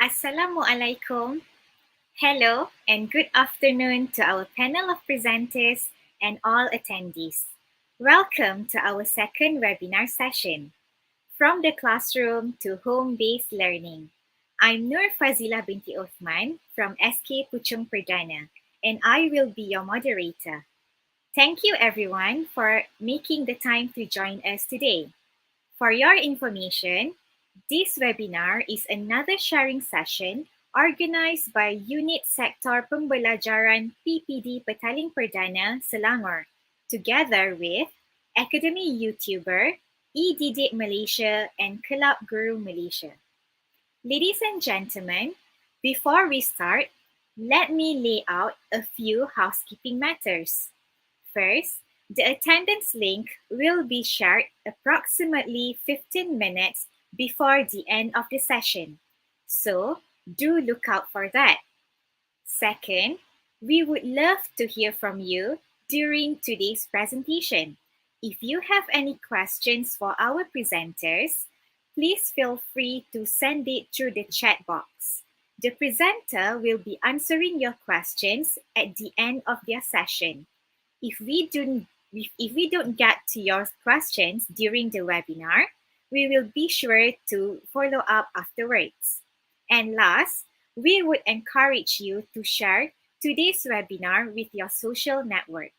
Assalamualaikum. Hello and good afternoon to our panel of presenters and all attendees. Welcome to our second webinar session, From the Classroom to Home-Based Learning. I'm Nur Fazila binti Othman from SK Puchong Perdana, and I will be your moderator. Thank you everyone for making the time to join us today. For your information, this webinar is another sharing session organized by Unit Sektor Pembelajaran PPD Petaling Perdana, Selangor, together with Akademi Youtuber, eDidik Malaysia, and Kelab Guru Malaysia. Ladies and gentlemen, before we start, let me lay out a few housekeeping matters. First, the attendance link will be shared approximately 15 minutes before the end of the session, so do look out for that. Second, we would love to hear from you during today's presentation. If you have any questions for our presenters, please feel free to send it through the chat box. The presenter will be answering your questions at the end of their session. If we don't get to your questions during the webinar, we will be sure to follow up afterwards. And last, we would encourage you to share today's webinar with your social network.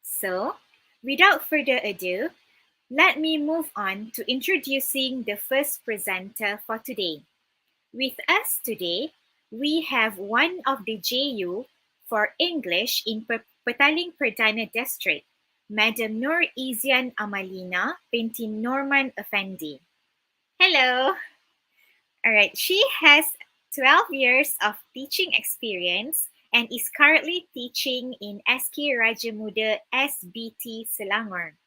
So, without further ado, let me move on to introducing the first presenter for today. With us today, we have one of the JU for English in Petaling Perdana District, Madam NURIZYAN AMALINA binti Norman EFFENDY. Hello. All right, she has 12 years of teaching experience and is currently teaching in SK Raja Muda SBT Selangor.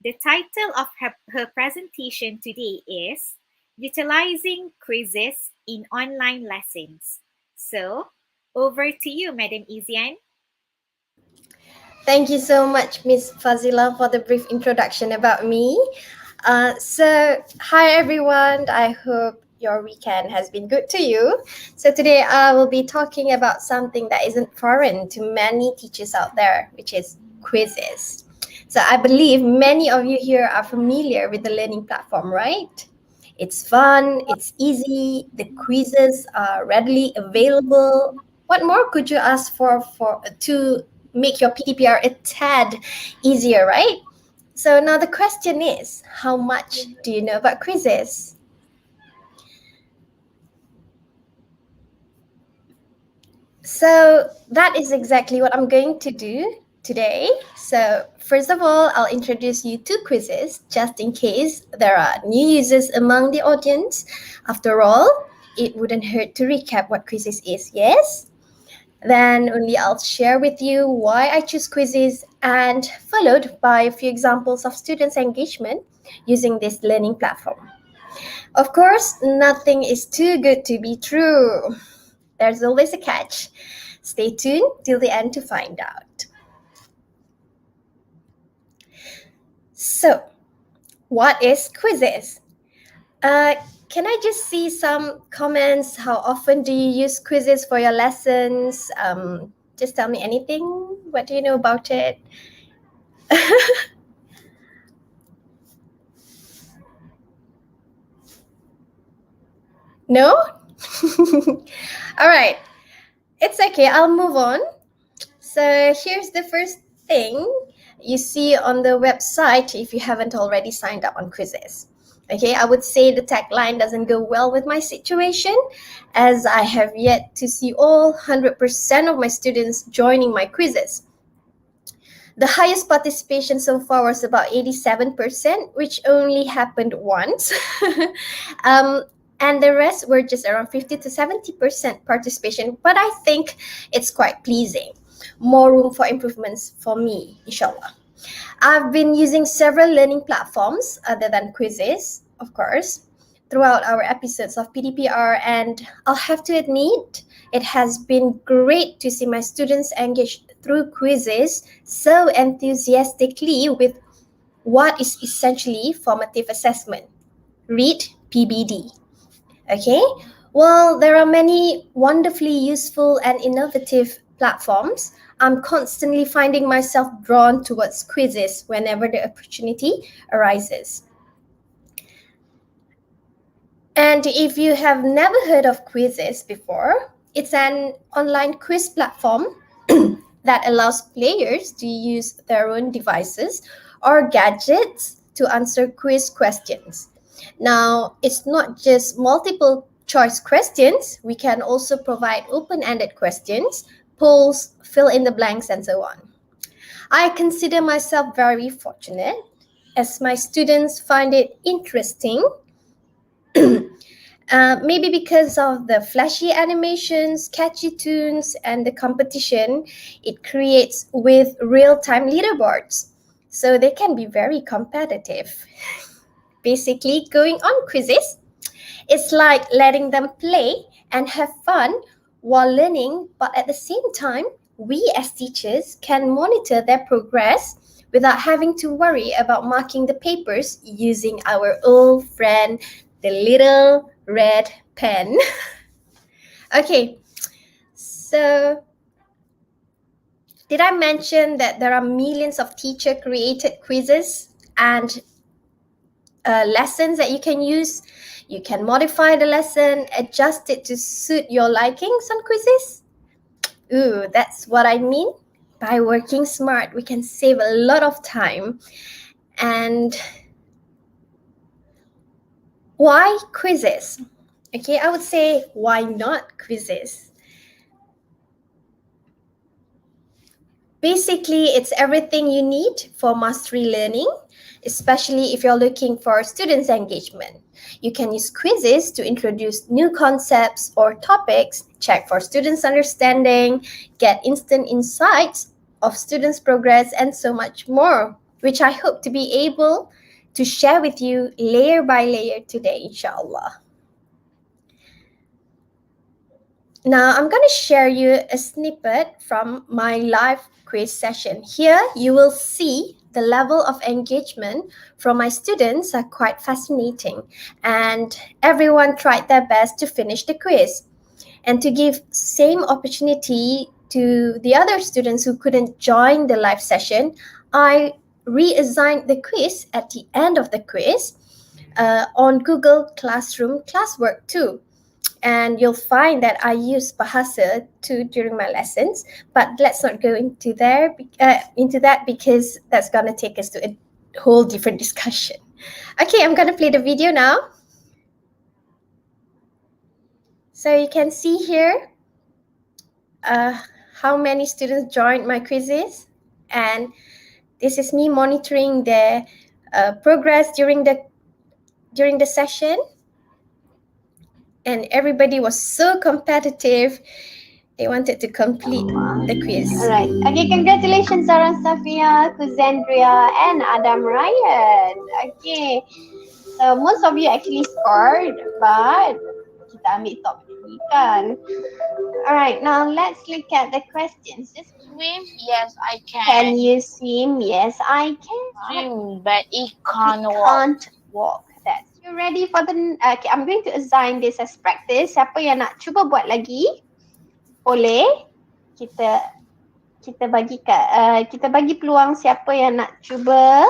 The title of her presentation today is Utilizing Quizzes in Online Lessons. So, over to you, Madam Izyan. Thank you so much, Ms. Fazila, for the brief introduction about me. Hi everyone. I hope your weekend has been good to you. So today I will be talking about something that isn't foreign to many teachers out there, which is quizzes. So I believe many of you here are familiar with the learning platform, right? It's fun, it's easy, the quizzes are readily available. What more could you ask for to make your PDPR a tad easier, right? So now the question is, how much do you know about quizzes? So that is exactly what I'm going to do today. So first of all, I'll introduce you to quizzes just in case there are new users among the audience. After all, it wouldn't hurt to recap what quizzes is, yes? Then only I'll share with you why I choose quizzes and followed by a few examples of students' engagement using this learning platform. Of course, nothing is too good to be true. There's always a catch. Stay tuned till the end to find out. So, what is quizzes? Can I just see some comments? How often do you use quizzes for your lessons? Just tell me anything. What do you know about it? No? All right. It's okay. I'll move on. So here's the first thing you see on the website if you haven't already signed up on quizzes. Okay, I would say the tagline doesn't go well with my situation, as I have yet to see all 100% of my students joining my quizzes. The highest participation so far was about 87%, which only happened once. And the rest were just around 50 to 70% participation, but I think it's quite pleasing. More room for improvements for me, inshallah. I've been using several learning platforms other than quizzes, of course, throughout our episodes of PDPR, and I'll have to admit, it has been great to see my students engage through quizzes so enthusiastically with what is essentially formative assessment. Read PBD. Okay, well, there are many wonderfully useful and innovative platforms. I'm constantly finding myself drawn towards quizzes whenever the opportunity arises. And if you have never heard of quizzes before, it's an online quiz platform that allows players to use their own devices or gadgets to answer quiz questions. Now, it's not just multiple choice questions, we can also provide open-ended questions, polls, fill in the blanks, and so on. I consider myself very fortunate as my students find it interesting. Maybe because of the flashy animations, catchy tunes, and the competition it creates with real-time leaderboards. So they can be very competitive. Basically, going on quizzes, it's like letting them play and have fun while learning, but at the same time, we as teachers can monitor their progress without having to worry about marking the papers using our old friend, the little red pen. Okay, so did I mention that there are millions of teacher-created quizzes and lessons that you can use? You can modify the lesson, adjust it to suit your likings on quizzes. Ooh, that's what I mean. By working smart, we can save a lot of time. And why quizzes? Okay, I would say, why not quizzes? Basically, it's everything you need for mastery learning, especially if you're looking for students' engagement. You can use quizzes to introduce new concepts or topics, check for students' understanding, get instant insights of students' progress, and so much more, which I hope to be able to share with you layer by layer today, inshallah. Now, I'm going to share you a snippet from my live quiz session. Here, you will see the level of engagement from my students are quite fascinating, and everyone tried their best to finish the quiz. And to give same opportunity to the other students who couldn't join the live session, I reassigned the quiz at the end of the quiz on Google Classroom classwork too. And you'll find that I use BAHASA too during my lessons, but let's not go into that because that's going to take us to a whole different discussion. Okay, I'm going to play the video now. So you can see here how many students joined my quizzes, and this is me monitoring their progress during the session. And everybody was so competitive. They wanted to complete the quiz. All right. Okay, congratulations Sarah Safia, Kuzandria, and Adam Ryan. Okay. So most of you actually scored, but kita ambil top 3 kan. All right. Now let's look at the questions. Just Swim? Yes, I can. can you swim? Yes, I can. Swim, but it can't It walk. can't walk. That's you ready for the okay, I'm going to assign this as practice. Siapa yang nak cuba buat lagi? Boleh. Kita bagi peluang siapa yang nak cuba.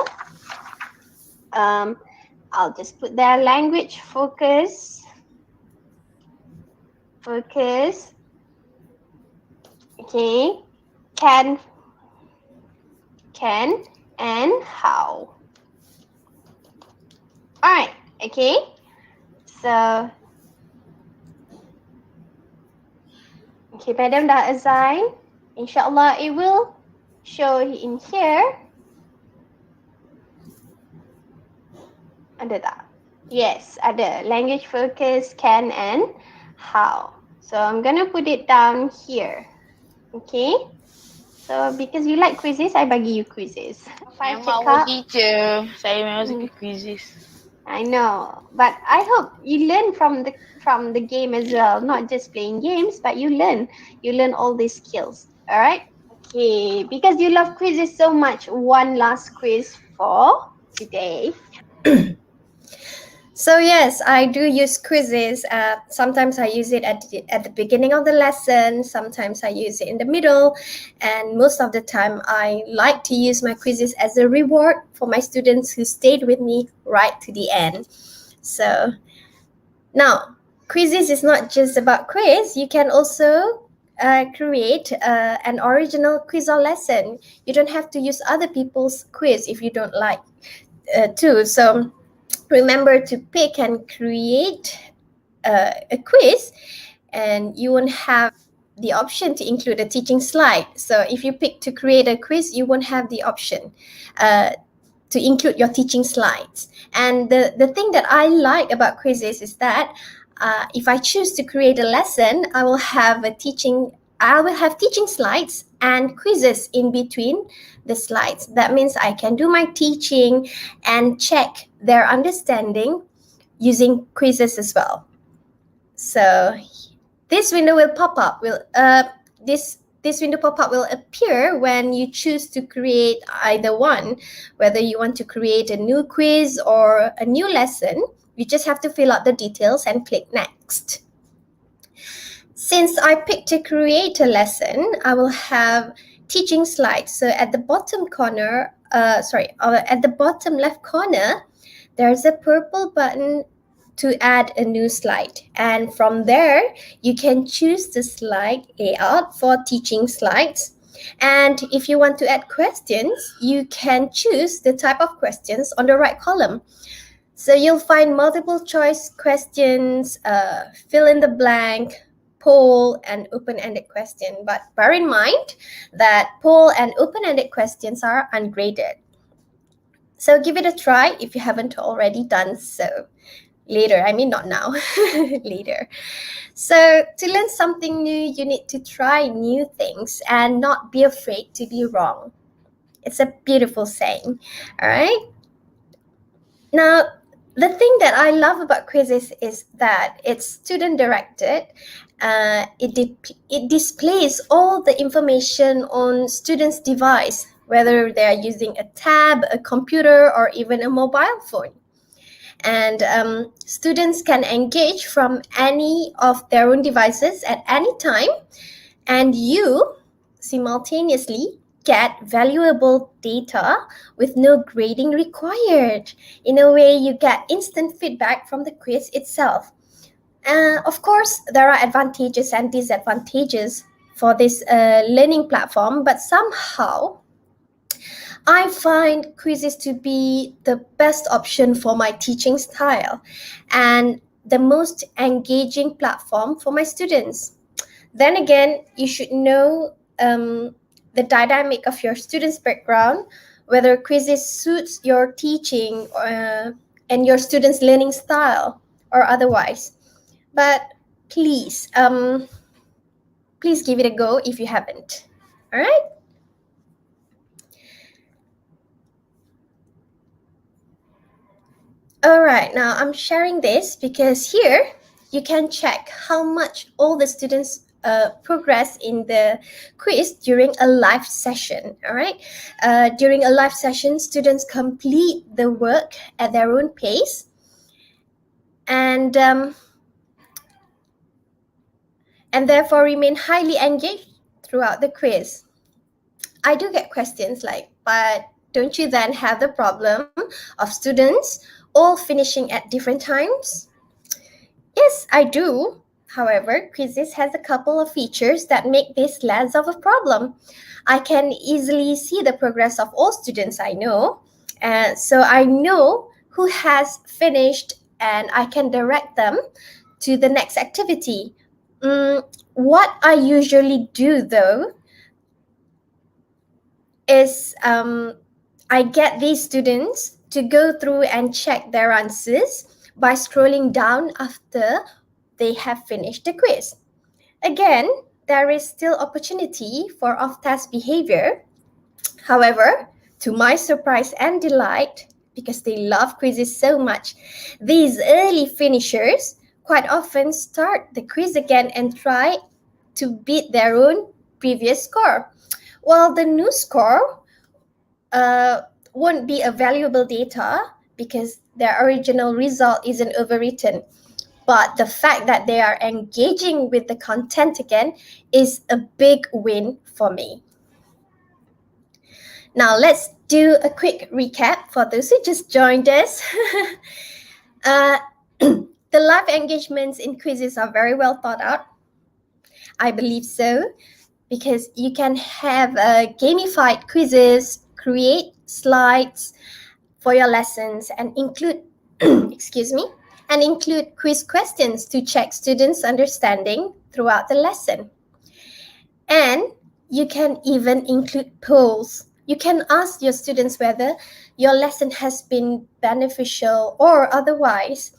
I'll just put there language focus. Okay. Can and how. Alright, okay. So okay, madam dah assign. InsyaAllah it will show in here. Ada tak? Yes, ada. Language focus, can and how. So I'm gonna put it down here. Okay. So because you like quizzes, I bagi you quizzes. Saya mahu teacher. Saya memang suka quizzes. I know, but I hope you learn from the game as well, not just playing games, but you learn all these skills. All right? Okay, because you love quizzes so much, one last quiz for today. So yes, I do use quizzes. Sometimes I use it at the beginning of the lesson. Sometimes I use it in the middle. And most of the time, I like to use my quizzes as a reward for my students who stayed with me right to the end. So now, quizzes is not just about quiz. You can also create an original quiz or lesson. You don't have to use other people's quiz if you don't like to. So remember to pick and create a quiz, and you won't have the option to include a teaching slide. So if you pick to create a quiz, you won't have the option to include your teaching slides. And the thing that I like about quizzes is that if I choose to create a lesson, I will have teaching slides and quizzes in between the slides. That means I can do my teaching and check their understanding using quizzes as well. So this window will pop up. This window pop-up will appear when you choose to create either one, whether you want to create a new quiz or a new lesson. You just have to fill out the details and click next. Since I picked to create a lesson, I will have teaching slides. So at the bottom corner, at the bottom left corner, there's a purple button to add a new slide. And from there, you can choose the slide layout for teaching slides. And if you want to add questions, you can choose the type of questions on the right column. So you'll find multiple choice questions, fill in the blank, poll, and open-ended question. But bear in mind that poll and open-ended questions are ungraded. So give it a try if you haven't already done so. Later, I mean not now, later. So to learn something new, you need to try new things and not be afraid to be wrong. It's a beautiful saying, all right? Now, the thing that I love about quizzes is that it's student-directed. It displays all the information on students' device, whether they are using a tab, a computer, or even a mobile phone. And students can engage from any of their own devices at any time, and you simultaneously get valuable data with no grading required. In a way, you get instant feedback from the quiz itself. Of course, there are advantages and disadvantages for this learning platform, but somehow I find quizzes to be the best option for my teaching style and the most engaging platform for my students. Then again, you should know the dynamic of your students' background, whether quizzes suits your teaching and your students' learning style or otherwise. But please, please give it a go if you haven't. All right? All right, now I'm sharing this because here you can check how much all the students progress in the quiz during a live session, all right? During a live session, students complete the work at their own pace and therefore remain highly engaged throughout the quiz. I do get questions like, but don't you then have the problem of students all finishing at different times? Yes, I do. However, quizzes has a couple of features that make this less of a problem. I can easily see the progress of all students I know. So I know who has finished and I can direct them to the next activity. What I usually do though is I get these students to go through and check their answers by scrolling down after they have finished the quiz. Again, there is still opportunity for off-task behavior. However, to my surprise and delight, because they love quizzes so much, these early finishers quite often start the quiz again and try to beat their own previous score. While the new score won't be a valuable data because their original result isn't overwritten. But the fact that they are engaging with the content again is a big win for me. Now let's do a quick recap for those who just joined us. The live engagements in quizzes are very well thought out. I believe so, because you can have gamified quizzes, create slides for your lessons, and include, excuse me, and include quiz questions to check students' understanding throughout the lesson. And you can even include polls. You can ask your students whether your lesson has been beneficial or otherwise.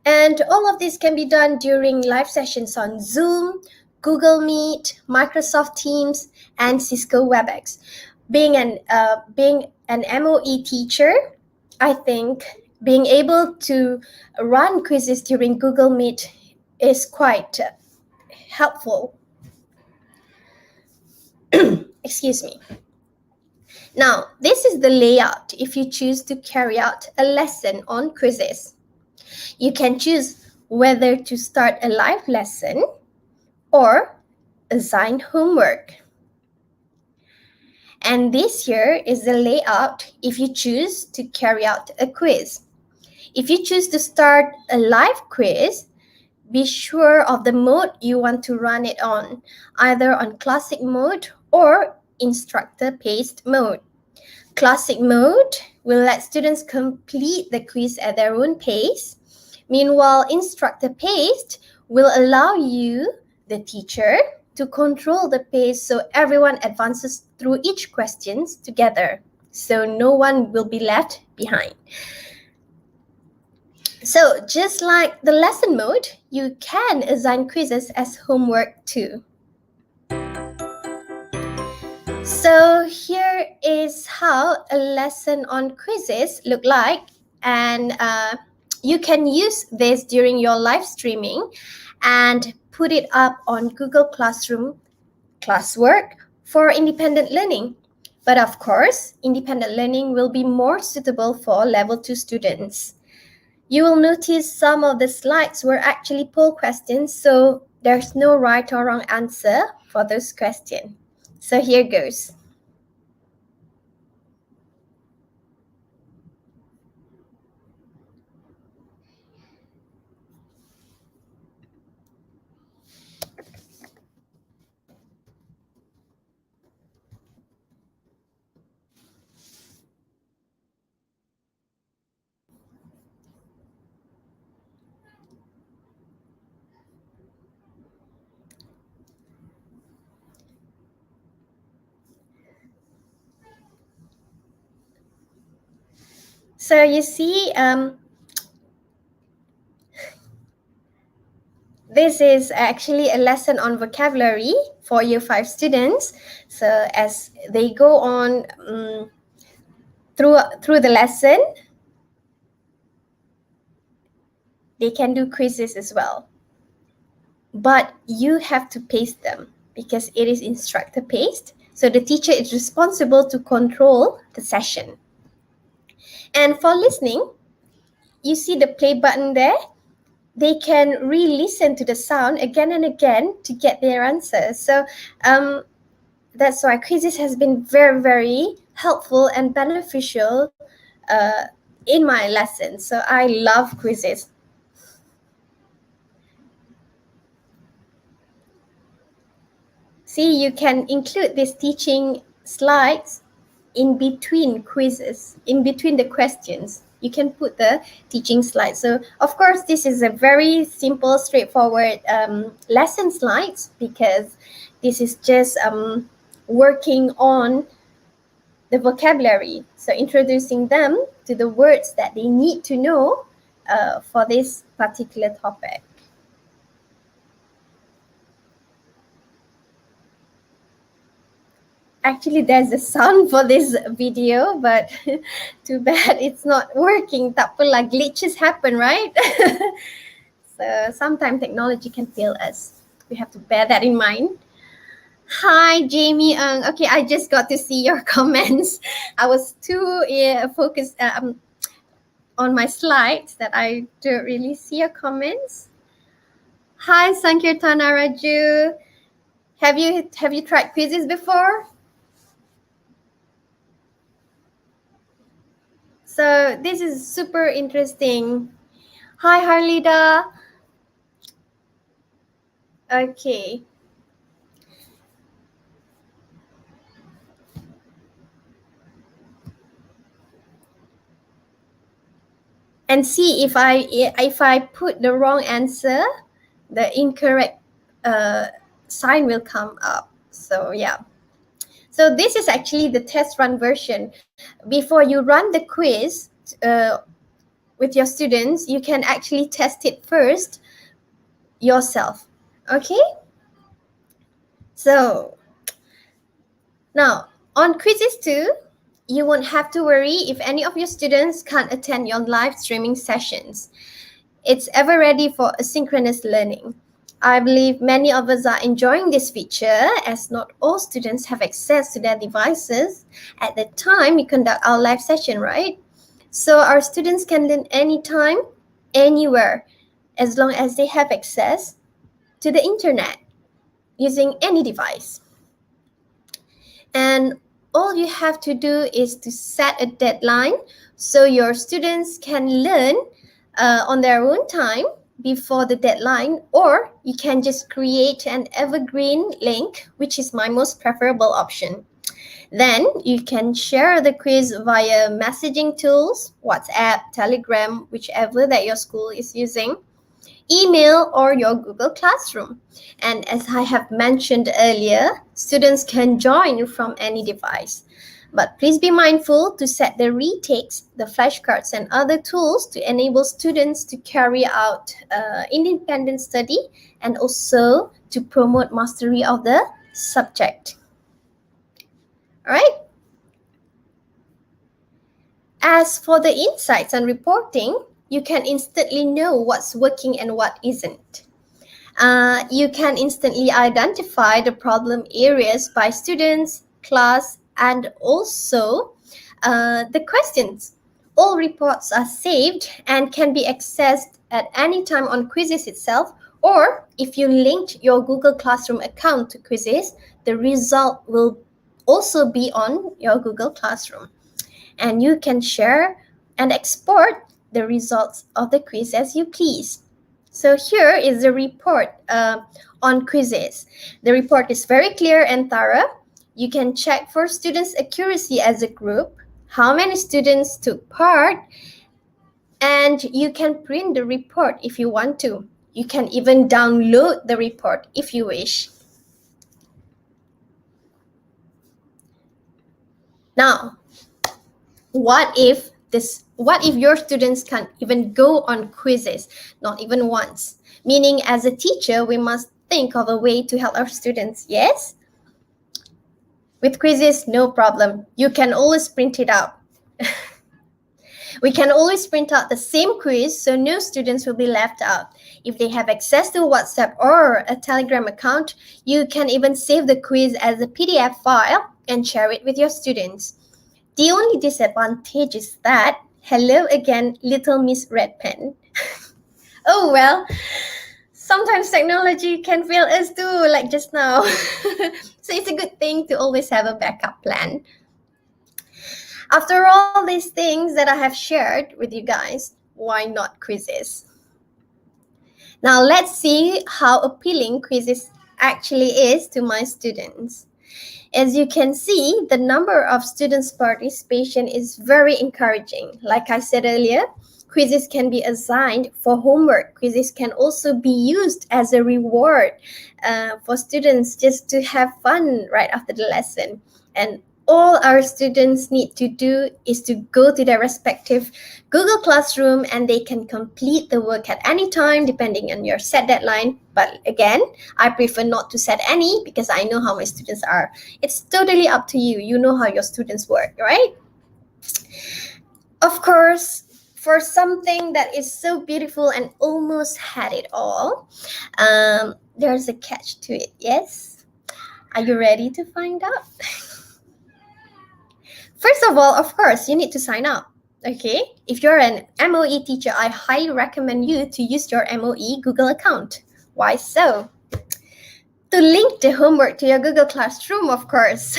And all of this can be done during live sessions on Zoom, Google Meet, Microsoft Teams, and Cisco WebEx. Being an MOE teacher, I think being able to run quizzes during Google Meet is quite helpful. Excuse me. Now, this is the layout if you choose to carry out a lesson on quizzes. You can choose whether to start a live lesson or assign homework. And this here is the layout if you choose to carry out a quiz. If you choose to start a live quiz, be sure of the mode you want to run it on, either on classic mode or instructor-paced mode. Classic mode will let students complete the quiz at their own pace. Meanwhile, instructor-paced will allow you, the teacher, to control the pace so everyone advances through each question together, so no one will be left behind. So just like the lesson mode, you can assign quizzes as homework too. So here is how a lesson on quizzes look like, and you can use this during your live streaming and put it up on Google Classroom classwork for independent learning. But of course, independent learning will be more suitable for level 2 students. You will notice some of the slides were actually poll questions, so there's no right or wrong answer for those questions. So here goes. So you see, this is actually a lesson on vocabulary for Year 5 students. So as they go on through the lesson, they can do quizzes as well. But you have to pace them because it is instructor paced. So the teacher is responsible to control the session. And for listening, you see the play button there. They can re-listen to the sound again and again to get their answers. So that's why quizzes has been very, very helpful and beneficial in my lessons. So I love quizzes. See, you can include these teaching slides in between quizzes, in between the questions. You can put the teaching slides. So of course, this is a very simple, straightforward lesson slides because this is just working on the vocabulary. So introducing them to the words that they need to know for this particular topic. Actually, there's a sound for this video, but too bad it's not working. Takpelah, glitches happen, right? So sometimes technology can fail us. We have to bear that in mind. Hi, Jamie Ng. Okay, I just got to see your comments. I was too focused, on my slides that I don't really see your comments. Hi, Sankirtana Raju. Have you tried quizzes before? So this is super interesting. Hi, Harlida. Okay. And see if I put the wrong answer, the incorrect sign will come up. So yeah. So this is actually the test run version. Before you run the quiz with your students, you can actually test it first yourself. Okay? So now on quizzes 2, you won't have to worry if any of your students can't attend your live streaming sessions. It's ever ready for asynchronous learning. I believe many of us are enjoying this feature as not all students have access to their devices at the time we conduct our live session, right? So our students can learn anytime, anywhere, as long as they have access to the internet using any device. And all you have to do is to set a deadline so your students can learn on their own time before the deadline, or you can just create an evergreen link, which is my most preferable option. Then you can share the quiz via messaging tools, WhatsApp, Telegram, whichever that your school is using, email, or your Google Classroom. And as I have mentioned earlier, students can join from any device. But please be mindful to set the retakes, the flashcards, and other tools to enable students to carry out independent study and also to promote mastery of the subject. All right. As for the insights and reporting, you can instantly know what's working and what isn't. You can instantly identify the problem areas by students, class, and also the questions. All reports are saved and can be accessed at any time on quizzes itself, or if you linked your Google Classroom account to quizzes, the result will also be on your Google Classroom. And you can share and export the results of the quiz as you please. So here is the report on quizzes. The report is very clear and thorough. You can check for students' accuracy as a group, how many students took part, and you can print the report if you want to. You can even download the report if you wish. Now, what if your students can't even go on quizzes, not even once? Meaning, as a teacher, we must think of a way to help our students, yes? With quizzes, no problem. You can always print it out. We can always print out the same quiz so no students will be left out. If they have access to WhatsApp or a Telegram account, you can even save the quiz as a PDF file and share it with your students. The only disadvantage is that, hello again, little Miss Red Pen. Oh well, sometimes technology can fail us too, like just now. So it's a good thing to always have a backup plan. After all these things that I have shared with you guys, why not quizzes? Now let's see how appealing quizzes actually is to my students. As you can see, the number of students' participation is very encouraging. Like I said earlier, quizzes can be assigned for homework. Quizzes can also be used as a reward for students just to have fun right after the lesson. And all our students need to do is to go to their respective Google Classroom and they can complete the work at any time depending on your set deadline. But again, I prefer not to set any because I know how my students are. It's totally up to you. You know how your students work, right? Of course, for something that is so beautiful and almost had it all, there's a catch to it, yes? Are you ready to find out? First of all, of course, you need to sign up. Okay, if you're an MOE teacher, I highly recommend you to use your MOE Google account. Why so? To link the homework to your Google Classroom, of course.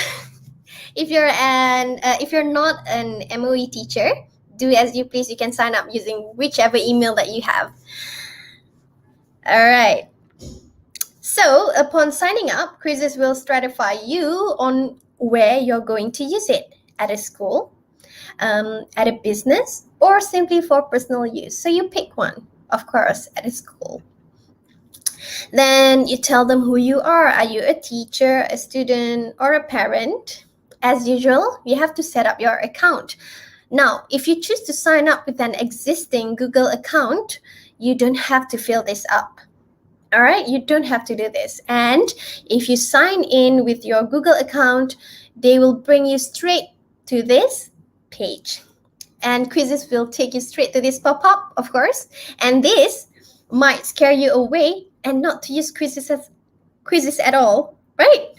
If you're not an MOE teacher, do as you please. You can sign up using whichever email that you have. All right. So upon signing up, quizzes will stratify you on where you're going to use it, at a school, at a business, or simply for personal use. So you pick one, of course, at a school. Then you tell them who you are. Are you a teacher, a student, or a parent? As usual, you have to set up your account. Now, if you choose to sign up with an existing Google account, you don't have to fill this up. All right, you don't have to do this. And if you sign in with your Google account, they will bring you straight to this page. And quizzes will take you straight to this pop-up, of course. And this might scare you away and not to use quizzes at all, right?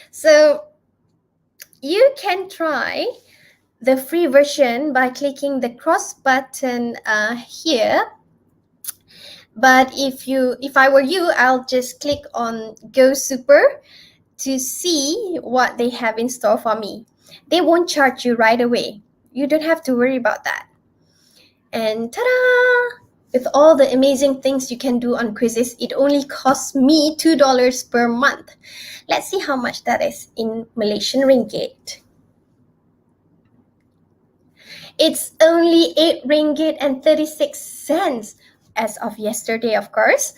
So you can try the free version by clicking the cross button here. But if I were you, I'll just click on Go Super to see what they have in store for me. They won't charge you right away. You don't have to worry about that. And ta-da! With all the amazing things you can do on quizzes, it only costs me $2 per month. Let's see how much that is in Malaysian ringgit. It's only 8 ringgit and 36 cents as of yesterday, of course.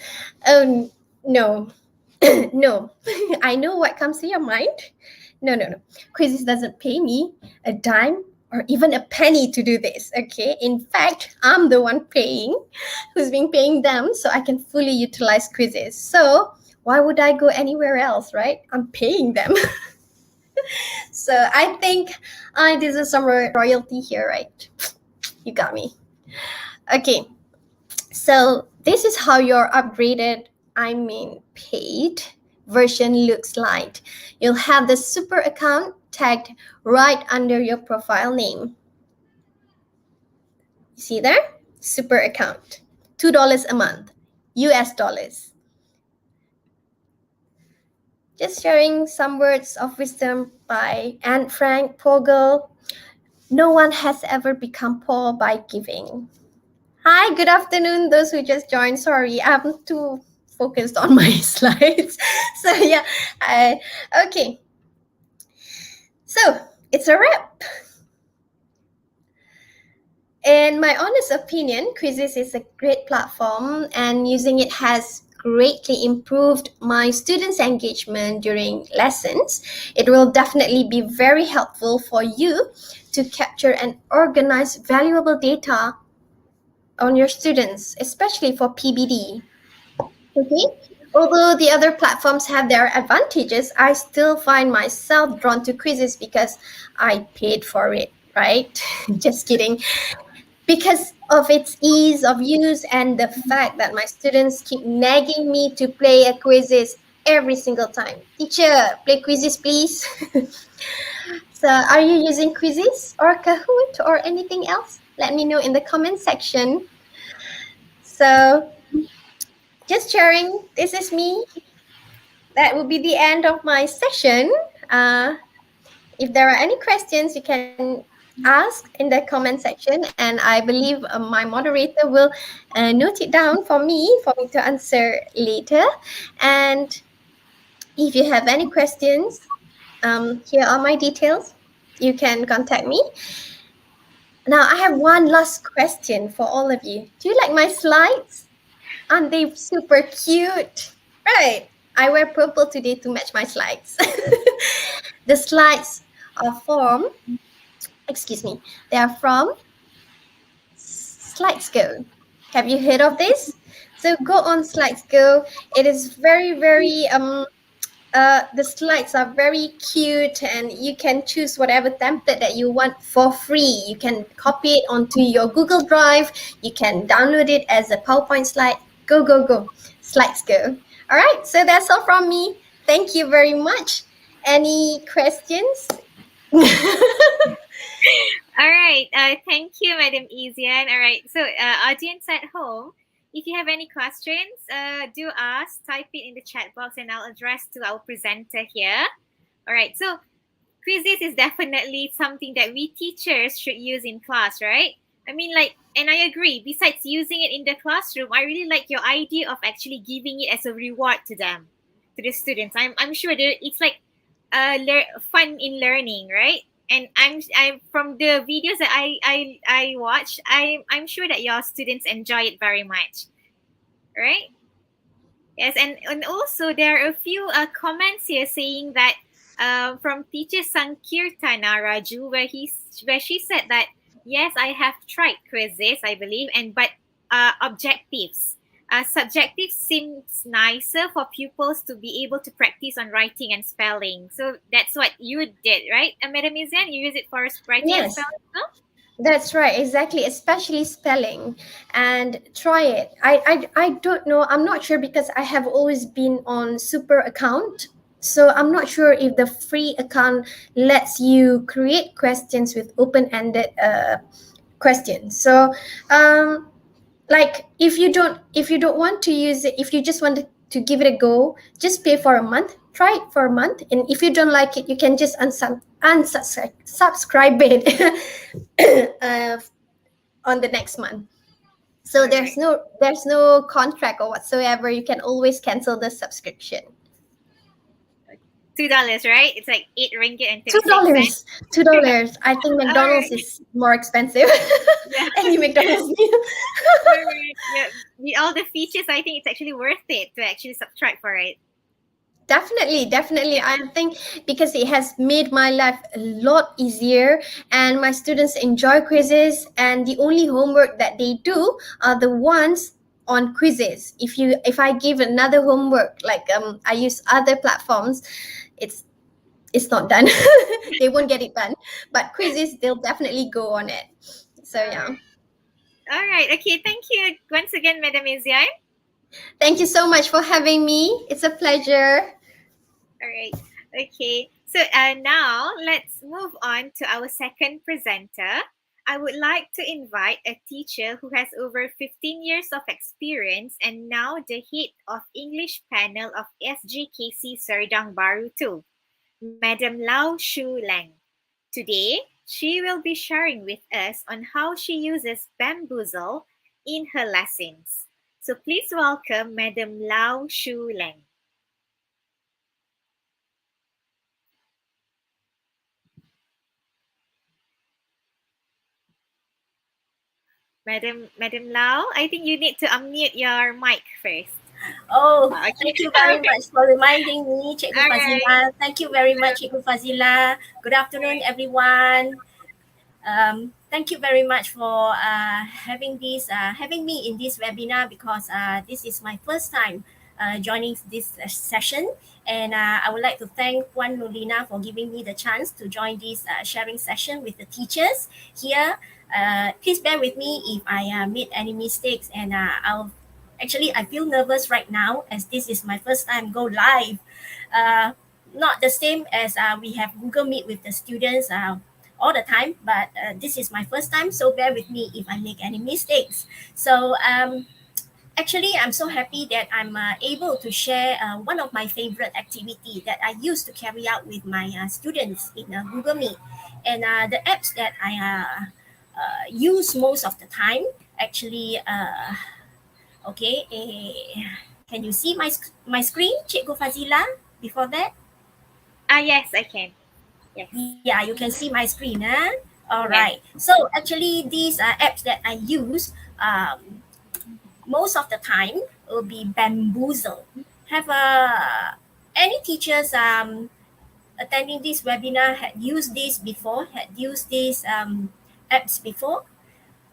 Oh, no. No. I know what comes to your mind. No. Quizzes doesn't pay me a dime or even a penny to do this, okay? In fact, I'm the one who's been paying them so I can fully utilize quizzes. So why would I go anywhere else, right? I'm paying them. So I think I deserve some royalty here, right? You got me. Okay, so this is how your upgraded, paid version looks like. You'll have the super account tagged right under your profile name. You see there? Super account. $2 a month, US dollars. Just sharing some words of wisdom by Anne Frank, poor girl. No one has ever become poor by giving. Hi, good afternoon, those who just joined. Sorry, I'm too focused on my slides. So yeah, okay. So it's a wrap. In my honest opinion, quizzes is a great platform and using it has greatly improved my students' engagement during lessons. It will definitely be very helpful for you to capture and organize valuable data on your students, especially for PBD. Okay? Although the other platforms have their advantages, I still find myself drawn to quizzes because I paid for it, right? Just kidding. Because of its ease of use and the fact that my students keep nagging me to play a quizzes every single time. Teacher, play quizzes, please. So are you using quizzes or Kahoot or anything else? Let me know in the comment section. So just sharing, this is me. That will be the end of my session. If there are any questions, you can ask in the comment section, and I believe my moderator will note it down for me to answer later. And if you have any questions, here are my details. You can contact me. Now, I have one last question for all of you. Do you like my slides? Aren't they super cute? Right. I wear purple today to match my slides. The slides are from, they are from SlidesGo. Have you heard of this? So go on SlidesGo. It is very, the slides are very cute and you can choose whatever template that you want for free. You can copy it onto your Google Drive. You can download it as a PowerPoint slide. Go. SlidesGo. All right, so that's all from me. Thank you very much. Any questions? All right. Thank you, Madam Ezian. All right. So, audience at home, if you have any questions, do ask. Type it in the chat box, and I'll address to our presenter here. All right. So, quizzes is definitely something that we teachers should use in class, right? I mean, like, and I agree. Besides using it in the classroom, I really like your idea of actually giving it as a reward to them, to the students. I'm sure that it's like fun in learning, right? And I'm from the videos that I watch, I'm sure that your students enjoy it very much, right? Yes, and also there are a few comments here saying that from teacher Sankirtana Raju, where she said that yes, I have tried quizzes, I believe, and but objectives. Subjective seems nicer for pupils to be able to practice on writing and spelling. So that's what you did, right, Madam Izan? You use it for writing and Yes. spelling, no? That's right, exactly, especially spelling. And try it. I don't know, I'm not sure because I have always been on super account. So I'm not sure if the free account lets you create questions with open-ended questions. So like if you don't want to use it, if you just want to give it a go, just pay for a month, try it for a month, and if you don't like it, you can just unsubscribe it on the next month. So there's no contract or whatsoever. You can always cancel the subscription. $2, right? It's like RM8 and $2. $2. I think McDonald's is more expensive. Yeah. Any McDonald's meal. Yeah, with all the features, I think it's actually worth it to actually subscribe for it. Definitely. I think because it has made my life a lot easier, and my students enjoy quizzes, and the only homework that they do are the ones on quizzes. If I give another homework, like I use other platforms, it's not done. They won't get it done. But quizzes, they'll definitely go on it. So yeah. All right. Okay. Thank you once again, Madam Izian. Thank you so much for having me. It's a pleasure. All right. Okay. So now let's move on to our second presenter. I would like to invite a teacher who has over 15 years of experience and now the head of English panel of SJKC SERDANG Baru 2, Madam Lau Shu Leng. Today, she will be sharing with us on how she uses bamboozle in her lessons. So please welcome Madam Lau Shu Leng. Madam Lau, I think you need to unmute your mic first. Oh, Okay. thank you very much for reminding me, Cikgu Fazila. Thank you very much, Cikgu Fazila. Good afternoon, everyone. Thank you very much for having me in this webinar, because this is my first time joining this session, and I would like to thank Puan Nurlina for giving me the chance to join this sharing session with the teachers here. Please bear with me if I made any mistakes, and I feel nervous right now as this is my first time go live. Not the same as we have Google Meet with the students all the time, but this is my first time, so bear with me if I make any mistakes. So actually, I'm so happy that I'm able to share one of my favorite activity that I used to carry out with my students in Google Meet. And the apps that I use most of the time, actually, okay, can you see my screen, Cikgu Fazila, before that? Yes, I can. Yes. Yeah, you can see my screen. All right. So actually, these apps that I use most of the time will be bamboozle. Have any teachers attending this webinar had used this before? Had used these apps before?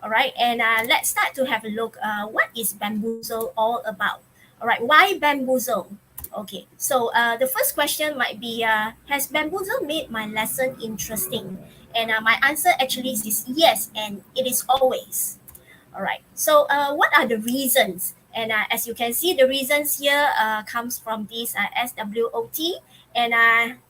All right, and let's start to have a look. What is bamboozle all about? All right, why bamboozle? Okay, so the first question might be, has bamboozle made my lesson interesting? And my answer actually is yes, and it is always. All right, so what are the reasons? And as you can see, the reasons here comes from this SWOT And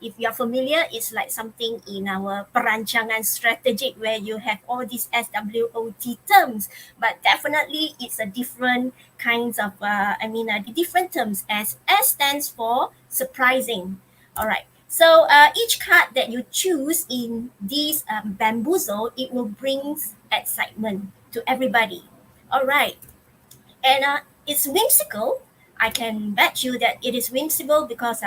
if you are familiar, it's like something in our perancangan strategic where you have all these SWOT terms, but definitely it's a different kinds of, the different terms. S stands for surprising. All right. So each card that you choose in this bamboozle, it will bring excitement to everybody. All right. And it's whimsical. I can bet you that it is whimsical because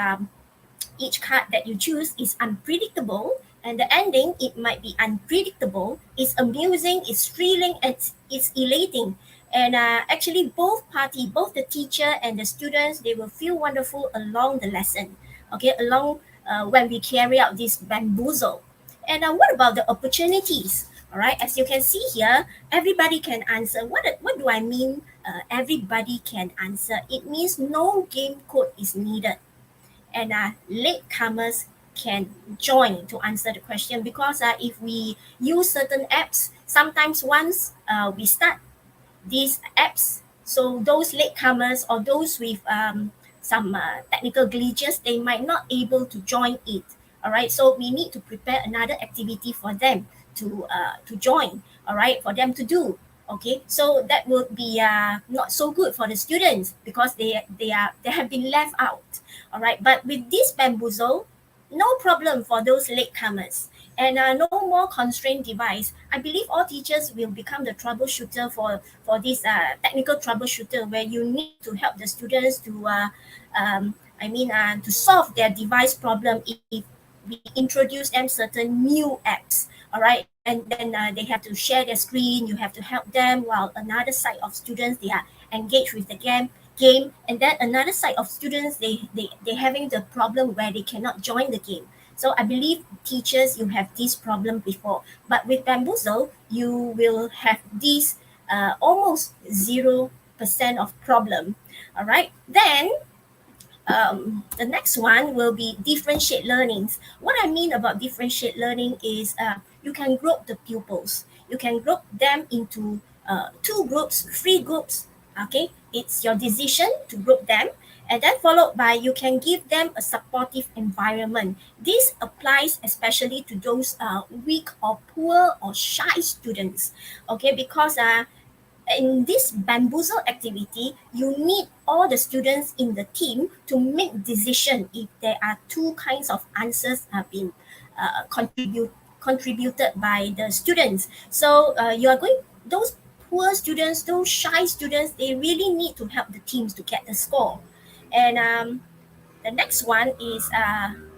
each card that you choose is unpredictable, and the ending, it might be unpredictable. It's amusing, it's thrilling, it's elating. And actually both party, both the teacher and the students, they will feel wonderful along the lesson, okay, along when we carry out this bamboozle. And what about the opportunities? All right, as you can see here, everybody can answer. What do I mean? Everybody can answer. It means no game code is needed, and latecomers can join to answer the question, because if we use certain apps, sometimes once we start these apps, so those latecomers or those with some technical glitches, they might not able to join it. All right, so we need to prepare another activity for them to join. All right, for them to do. Okay, so that would be not so good for the students, because they have been left out. All right, but with this bamboozle, no problem for those latecomers, and no more constrained device. I believe all teachers will become the troubleshooter for this technical troubleshooter, where you need to help the students to to solve their device problem if we introduce them certain new apps. All right, and then they have to share their screen. You have to help them, while another side of students, they are engaged with the game, and then another side of students, they having the problem where they cannot join the game. So I believe teachers, you have this problem before, but with bamboozle, you will have this almost 0% of problem. All right, then the next one will be differentiate learnings. What I mean about differentiate learning is you can group the pupils. You can group them into 2 groups, 3 groups. Okay, it's your decision to group them, and then followed by you can give them a supportive environment. This applies especially to those weak or poor or shy students. Okay, because in this bamboozle activity, you need all the students in the team to make decision if there are 2 kinds of answers have been contributed by the students. So you are going, those poor students, those shy students, they really need to help the teams to get the score. And the next one is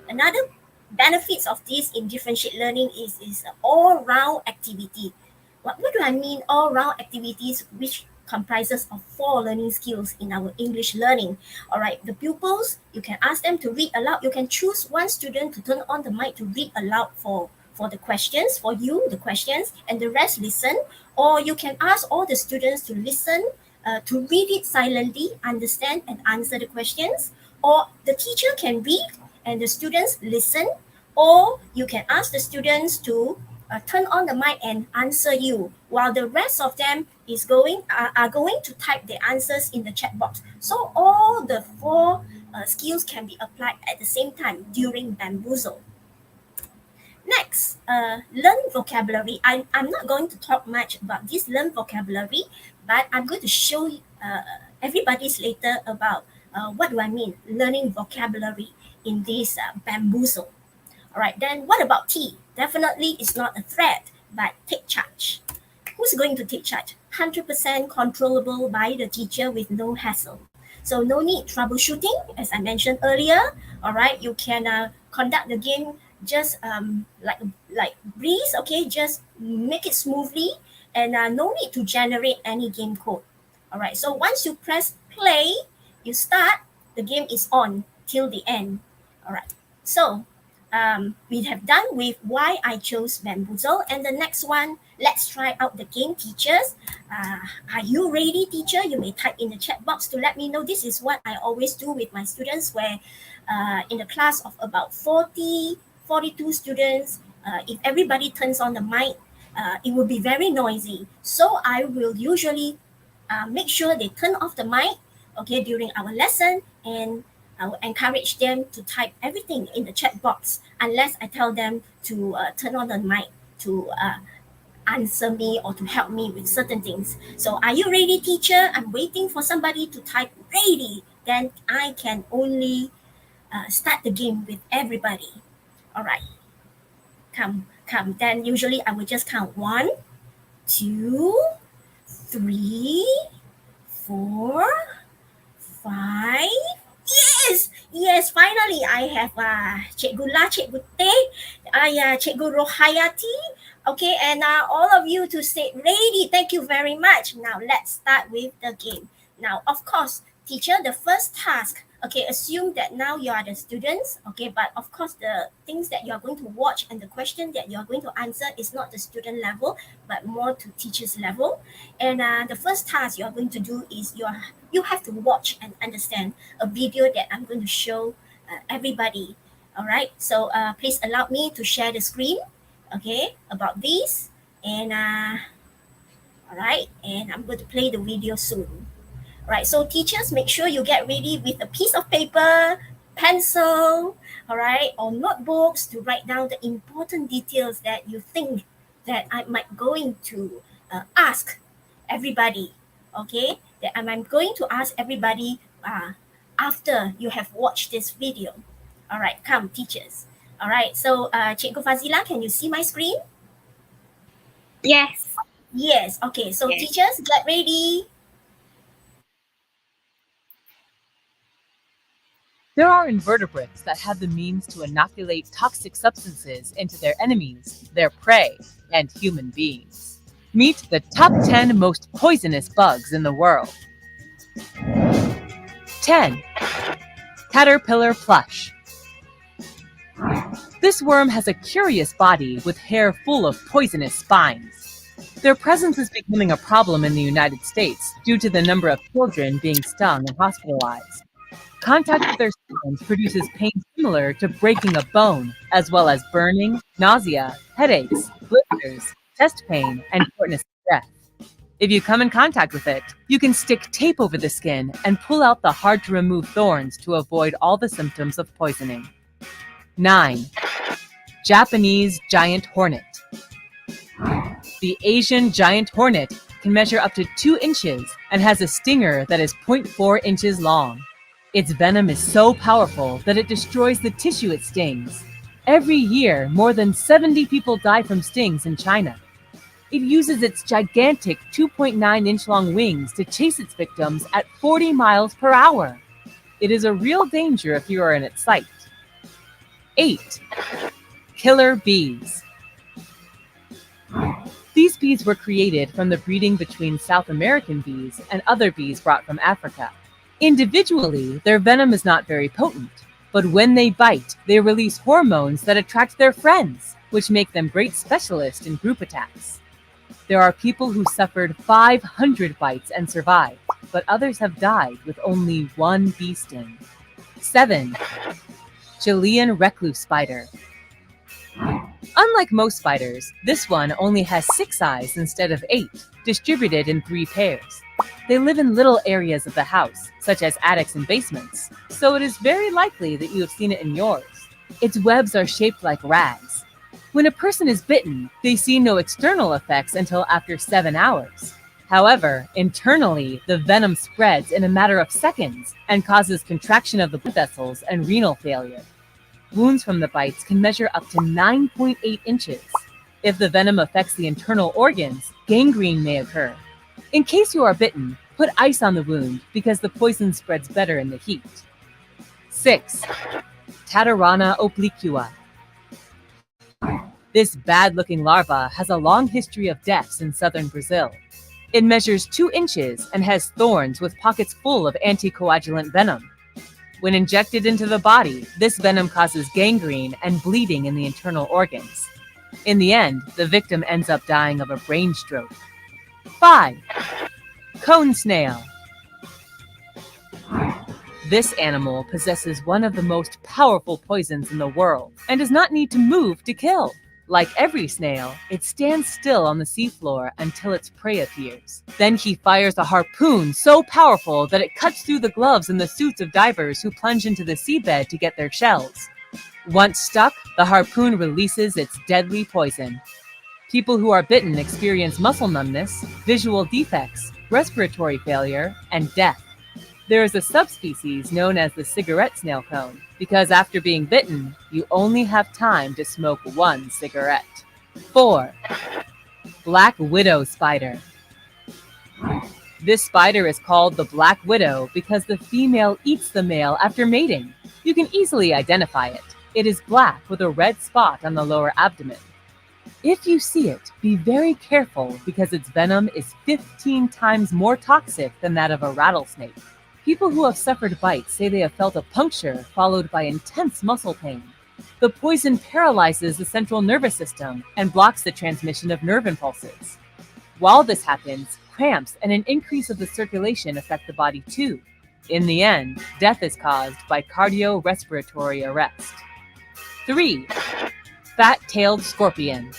another benefits of this in differentiate learning is all-round activity. What do I mean all-round activities, which comprises of 4 learning skills in our English learning? All right, the pupils, you can ask them to read aloud. You can choose one student to turn on the mic to read aloud for the questions, for you, the questions, and the rest listen. Or you can ask all the students to listen, to read it silently, understand and answer the questions. Or the teacher can read and the students listen. Or you can ask the students to turn on the mic and answer you, while the rest of them are going to type the answers in the chat box. So all the 4 skills can be applied at the same time during bamboozle. Next, learn vocabulary. I'm not going to talk much about this learn vocabulary, but I'm going to show everybody later about what do I mean learning vocabulary in this bamboozle. All right, then what about T? Definitely it's not a threat, but take charge. Who's going to take charge? 100% controllable by the teacher with no hassle. So no need troubleshooting, as I mentioned earlier. All right, you can conduct the game just like breeze. Okay, just make it smoothly, and no need to generate any game code. All right, so once you press play, you start, the game is on till the end. All right, so we have done with why I chose bamboozle, and the next one, let's try out the game, teachers. Are you ready, teacher? You may type in the chat box to let me know. This is what I always do with my students, where in a class of about 42 students, if everybody turns on the mic, it will be very noisy. So I will usually make sure they turn off the mic, okay, during our lesson, and I will encourage them to type everything in the chat box unless I tell them to turn on the mic to answer me or to help me with certain things. So are you ready, teacher? I'm waiting for somebody to type ready. Then I can only start the game with everybody. All right. Come. Then usually I will just count 1, 2, 3, 4, 5. Yes, finally I have Cikgu La, Cikgu Teh, Cikgu Rohayati. Okay, and all of you to stay ready. Thank you very much. Now let's start with the game. Now, of course, teacher, the first task, okay, assume that now you are the students, okay, but of course the things that you are going to watch and the question that you are going to answer is not the student level, but more to teacher's level. And the first task you are going to do is you have to watch and understand a video that I'm going to show everybody. All right, so please allow me to share the screen, okay, about this. And all right, and I'm going to play the video soon. All right, so teachers, make sure you get ready with a piece of paper, pencil, all right, or notebooks to write down the important details that you think that I might going to ask everybody, okay, that I'm going to ask everybody after you have watched this video. All right, come teachers. All right, so Cikgu Fazila, can you see my screen? Yes. Yes, okay, so Yes. teachers, get ready. There are invertebrates that have the means to inoculate toxic substances into their enemies, their prey, and human beings. Meet the top 10 most poisonous bugs in the world. 10. Caterpillar plush. This worm has a curious body with hair full of poisonous spines. Their presence is becoming a problem in the United States due to the number of children being stung and hospitalized. Contact with their spines produces pain similar to breaking a bone, as well as burning, nausea, headaches, blisters, chest pain, and shortness of breath. If you come in contact with it, you can stick tape over the skin and pull out the hard-to-remove thorns to avoid all the symptoms of poisoning. 9. Japanese giant hornet. The Asian giant hornet can measure up to 2 inches and has a stinger that is 0.4 inches long. Its venom is so powerful that it destroys the tissue it stings. Every year, more than 70 people die from stings in China. It uses its gigantic 2.9-inch long wings to chase its victims at 40 miles per hour. It is a real danger if you are in its sight. 8. Killer bees. These bees were created from the breeding between South American bees and other bees brought from Africa. Individually, their venom is not very potent, but when they bite, they release hormones that attract their friends, which make them great specialists in group attacks. There are people who suffered 500 bites and survived, but others have died with only 1 bee sting. 7. Chilean recluse spider. Unlike most spiders, this one only has 6 eyes instead of 8, distributed in 3 pairs. They live in little areas of the house, such as attics and basements, so it is very likely that you have seen it in yours. Its webs are shaped like rags. When a person is bitten, they see no external effects until after 7 hours. However, internally, the venom spreads in a matter of seconds and causes contraction of the blood vessels and renal failure. Wounds from the bites can measure up to 9.8 inches. If the venom affects the internal organs, gangrene may occur. In case you are bitten, put ice on the wound because the poison spreads better in the heat. 6. Tatarana obliqua. This bad-looking larva has a long history of deaths in southern Brazil. It measures 2 inches and has thorns with pockets full of anticoagulant venom. When injected into the body, this venom causes gangrene and bleeding in the internal organs. In the end, the victim ends up dying of a brain stroke. 5. Cone snail. This animal possesses one of the most powerful poisons in the world and does not need to move to kill. Like every snail, it stands still on the seafloor until its prey appears. Then he fires a harpoon so powerful that it cuts through the gloves and the suits of divers who plunge into the seabed to get their shells. Once stuck, the harpoon releases its deadly poison. People who are bitten experience muscle numbness, visual defects, respiratory failure, and death. There is a subspecies known as the cigarette snail cone, because after being bitten, you only have time to smoke one cigarette. 4. Black widow spider. This spider is called the black widow because the female eats the male after mating. You can easily identify it. It is black with a red spot on the lower abdomen. If you see it, be very careful because its venom is 15 times more toxic than that of a rattlesnake. People who have suffered bites say they have felt a puncture followed by intense muscle pain. The poison paralyzes the central nervous system and blocks the transmission of nerve impulses. While this happens, cramps and an increase of the circulation affect the body too. In the end, death is caused by cardiorespiratory arrest. 3. Fat-tailed scorpion.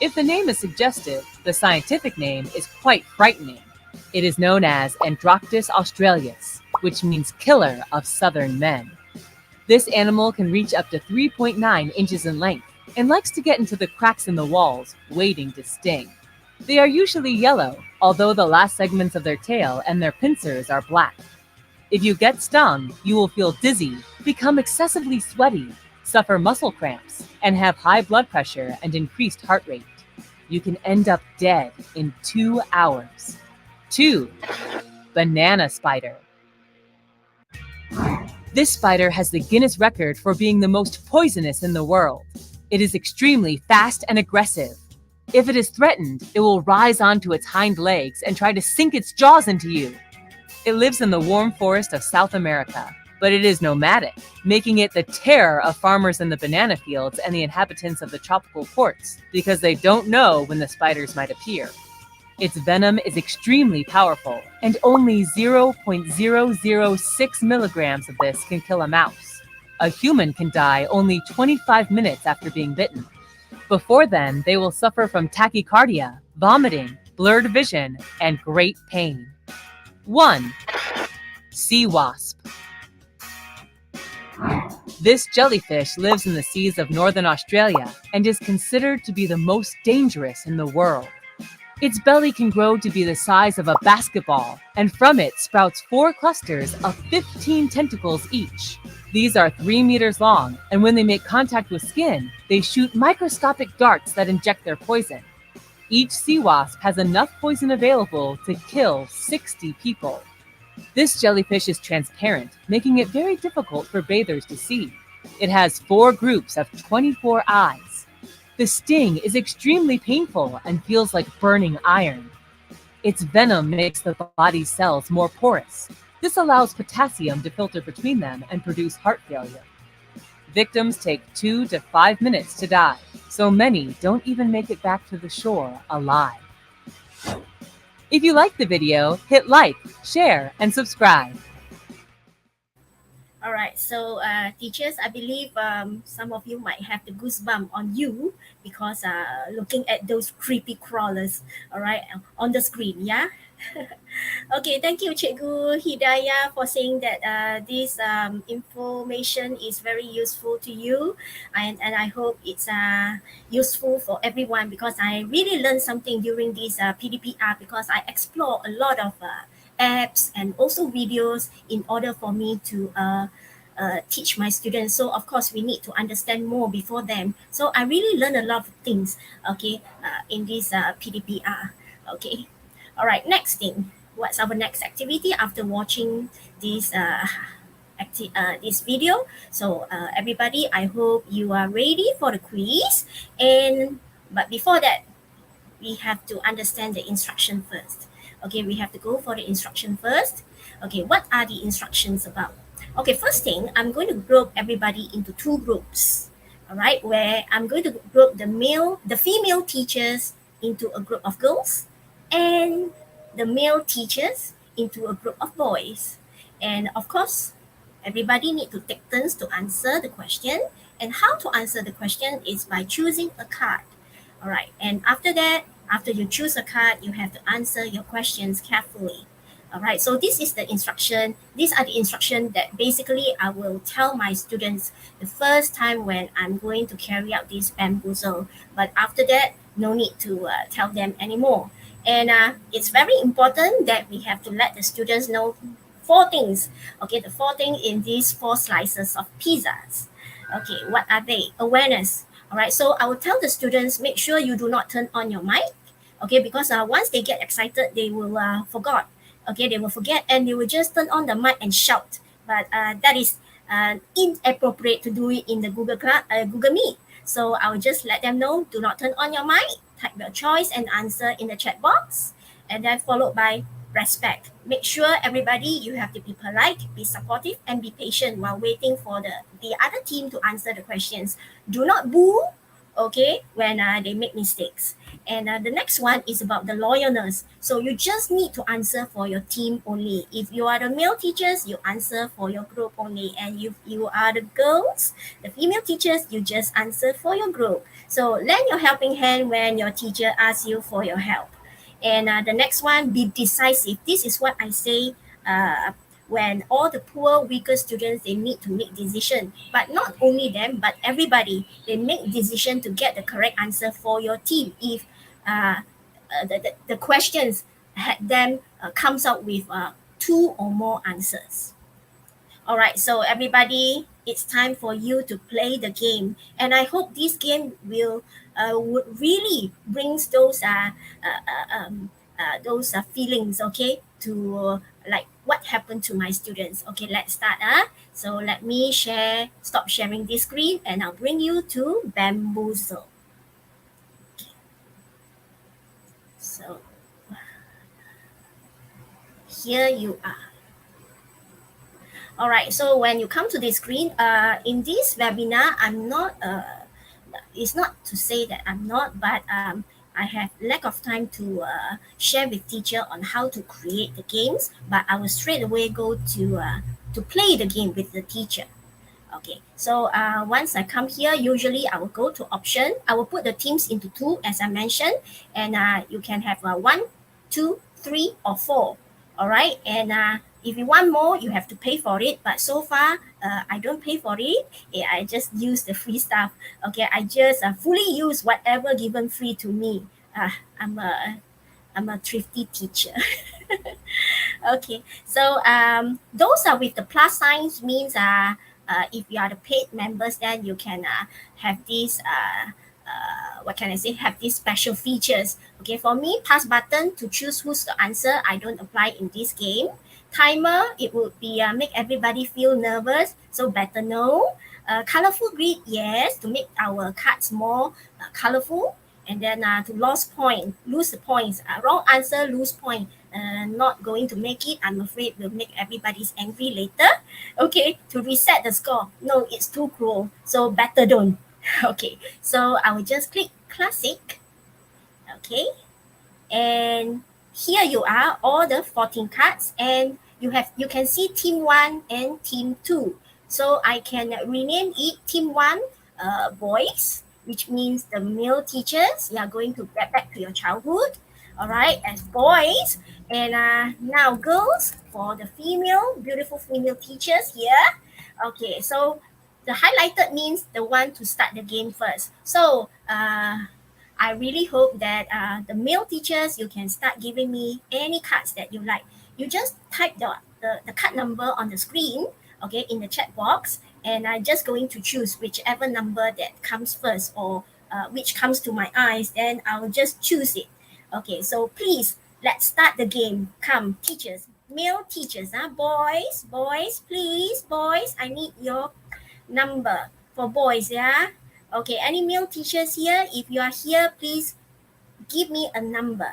If the name is suggestive, the scientific name is quite frightening. It is known as Androctus australis, which means killer of southern men. This animal can reach up to 3.9 inches in length and likes to get into the cracks in the walls, waiting to sting. They are usually yellow, although the last segments of their tail and their pincers are black. If you get stung, you will feel dizzy, become excessively sweaty, suffer muscle cramps, and have high blood pressure and increased heart rate. You can end up dead in 2 hours. 2. Banana spider. This spider has the Guinness record for being the most poisonous in the world. It is extremely fast and aggressive. If it is threatened, it will rise onto its hind legs and try to sink its jaws into you. It lives in the warm forest of South America, but it is nomadic, making it the terror of farmers in the banana fields and the inhabitants of the tropical ports because they don't know when the spiders might appear. Its venom is extremely powerful, and only 0.006 milligrams of this can kill a mouse. A human can die only 25 minutes after being bitten. Before then, they will suffer from tachycardia, vomiting, blurred vision, and great pain. 1. Sea wasp. This jellyfish lives in the seas of northern Australia and is considered to be the most dangerous in the world. Its belly can grow to be the size of a basketball, and from it sprouts 4 clusters of 15 tentacles each. These are 3 meters long, and when they make contact with skin, they shoot microscopic darts that inject their poison. Each sea wasp has enough poison available to kill 60 people. This jellyfish is transparent, making it very difficult for bathers to see. It has 4 groups of 24 eyes. The sting is extremely painful and feels like burning iron. Its venom makes the body's cells more porous. This allows potassium to filter between them and produce heart failure. Victims take 2 to 5 minutes to die, so many don't even make it back to the shore alive. If you liked the video, hit like, share, and subscribe. All right, so teachers, I believe some of you might have the goosebump on you because looking at those creepy crawlers, all right, on the screen, yeah? Okay, thank you, Cikgu Hidayah, for saying that this information is very useful to you, and I hope it's useful for everyone because I really learned something during this PDPR because I explore a lot of apps and also videos in order for me to teach my students. So of course we need to understand more before them. So I really learned a lot of things, okay, in this PDPR. Okay, all right, next thing. What's our next activity after watching this this video? So everybody, I hope you are ready for the quiz. But before that, we have to understand the instruction first. Okay, we have to go for the instruction first. Okay, what are the instructions about? Okay, first thing, I'm going to group everybody into 2 groups. All right, where I'm going to group the female teachers into a group of girls and the male teachers into a group of boys. And of course, everybody need to take turns to answer the question. And how to answer the question is by choosing a card. All right. And after that, after you choose a card, you have to answer your questions carefully. All right. So this is the instruction. These are the instructions that basically I will tell my students the first time when I'm going to carry out this bamboozle. But after that, no need to tell them anymore. And it's very important that we have to let the students know 4 things. Okay, the 4 things in these 4 slices of pizzas. Okay, what are they? Awareness. All right, so I will tell the students, make sure you do not turn on your mic. Okay, because once they get excited, they will forget. Okay, they will forget and they will just turn on the mic and shout. But that is inappropriate to do it in the Google Meet. So I will just let them know, do not turn on your mic, type your choice and answer in the chat box, and then followed by respect. Make sure everybody, you have to be polite, be supportive, and be patient while waiting for the other team to answer the questions. Do not boo, okay, when they make mistakes. And the next one is about the loyalness. So you just need to answer for your team only. If you are the male teachers, you answer for your group only. And if you are the girls, the female teachers, you just answer for your group. So lend your helping hand when your teacher asks you for your help. And the next one, be decisive. This is what I say when all the poor, weaker students, they need to make decision. But not only them, but everybody, they make decision to get the correct answer for your team. If the questions had them comes out with 2 or more answers. All right, so everybody, it's time for you to play the game. And I hope this game will really brings those feelings, okay, to like what happened to my students. Okay, let's start. So let me stop sharing this screen and I'll bring you to Bamboozle. Okay. So here you are. All right, so when you come to this screen, in this webinar, I'm not, it's not to say that I'm not, but I have lack of time to share with teacher on how to create the games, but I will straight away go to play the game with the teacher. Okay, so once I come here, usually I will go to option. I will put the teams into 2, as I mentioned, and you can have 1, 2, 3, or 4. All right, and if you want more, you have to pay for it. But so far, I don't pay for it. I just use the free stuff. Okay, I just fully use whatever given free to me. I'm a thrifty teacher. Okay, so those are with the plus signs means if you are the paid members, then you can have these what can I say, have these special features. Okay, for me, pass button to choose who's the answer, I don't apply in this game. Timer, it would be make everybody feel nervous, so better no. Colorful grid, yes, to make our cards more colorful. And then to lose the points. Wrong answer, lose point. Not going to make it, I'm afraid will make everybody's angry later. Okay, to reset the score, no, it's too cruel, so better don't. Okay, so I will just click classic. Okay, and here you are, all the 14 cards, and you can see team 1 and team 2. So I can rename it team 1 boys, which means the male teachers, you are going to get back to your childhood, all right, as boys. And now girls, for the beautiful female teachers here. Okay, so the highlighted means the one to start the game first. So I really hope that the male teachers, you can start giving me any cards that you like. You just type the card number on the screen, okay, in the chat box, and I'm just going to choose whichever number that comes first or which comes to my eyes, then I'll just choose it. Okay, so please, let's start the game. Come, teachers, male teachers, boys, please, boys, I need your number for boys, yeah? Okay, any male teachers here? If you are here, please give me a number.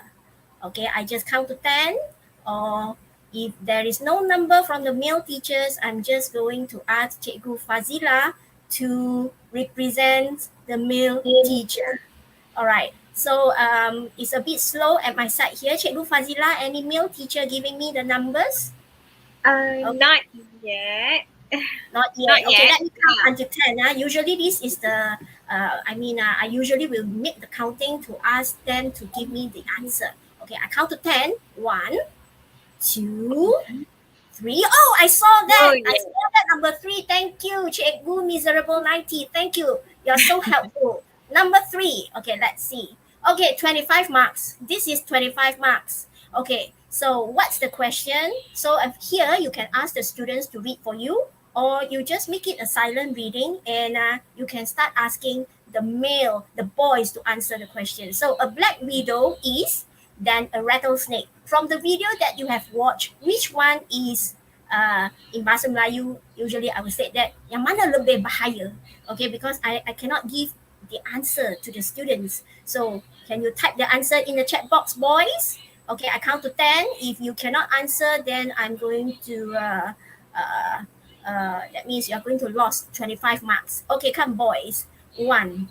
Okay, I just count to 10, or if there is no number from the male teachers, I'm just going to ask Cikgu Fazila to represent the male teacher. All right, so it's a bit slow at my side here. Cikgu Fazila, any male teacher giving me the numbers? Not yet. Not yet. Not Okay, yet. let me count until 10. Usually this is the, I usually will make the counting to ask them to give me the answer. Okay, I count to 10. 1, 2, 3. Oh, I saw that. Oh, I yeah. saw that number 3. Thank you, Cikgu Miserable 90. Thank you. You're so helpful. Number 3. Okay, let's see. Okay, 25 marks. This is 25 marks. Okay, so what's the question? So here you can ask the students to read for you, or you just make it a silent reading, and you can start asking the boys to answer the question. So a black widow is than a rattlesnake. From the video that you have watched, which one is in Bahasa Melayu, usually I will say that yang mana lebih bahaya? Okay, because I cannot give the answer to the students. So can you type the answer in the chat box, boys? Okay, I count to 10. If you cannot answer, then I'm going to, that means you're going to lose 25 marks. Okay, come boys. 1,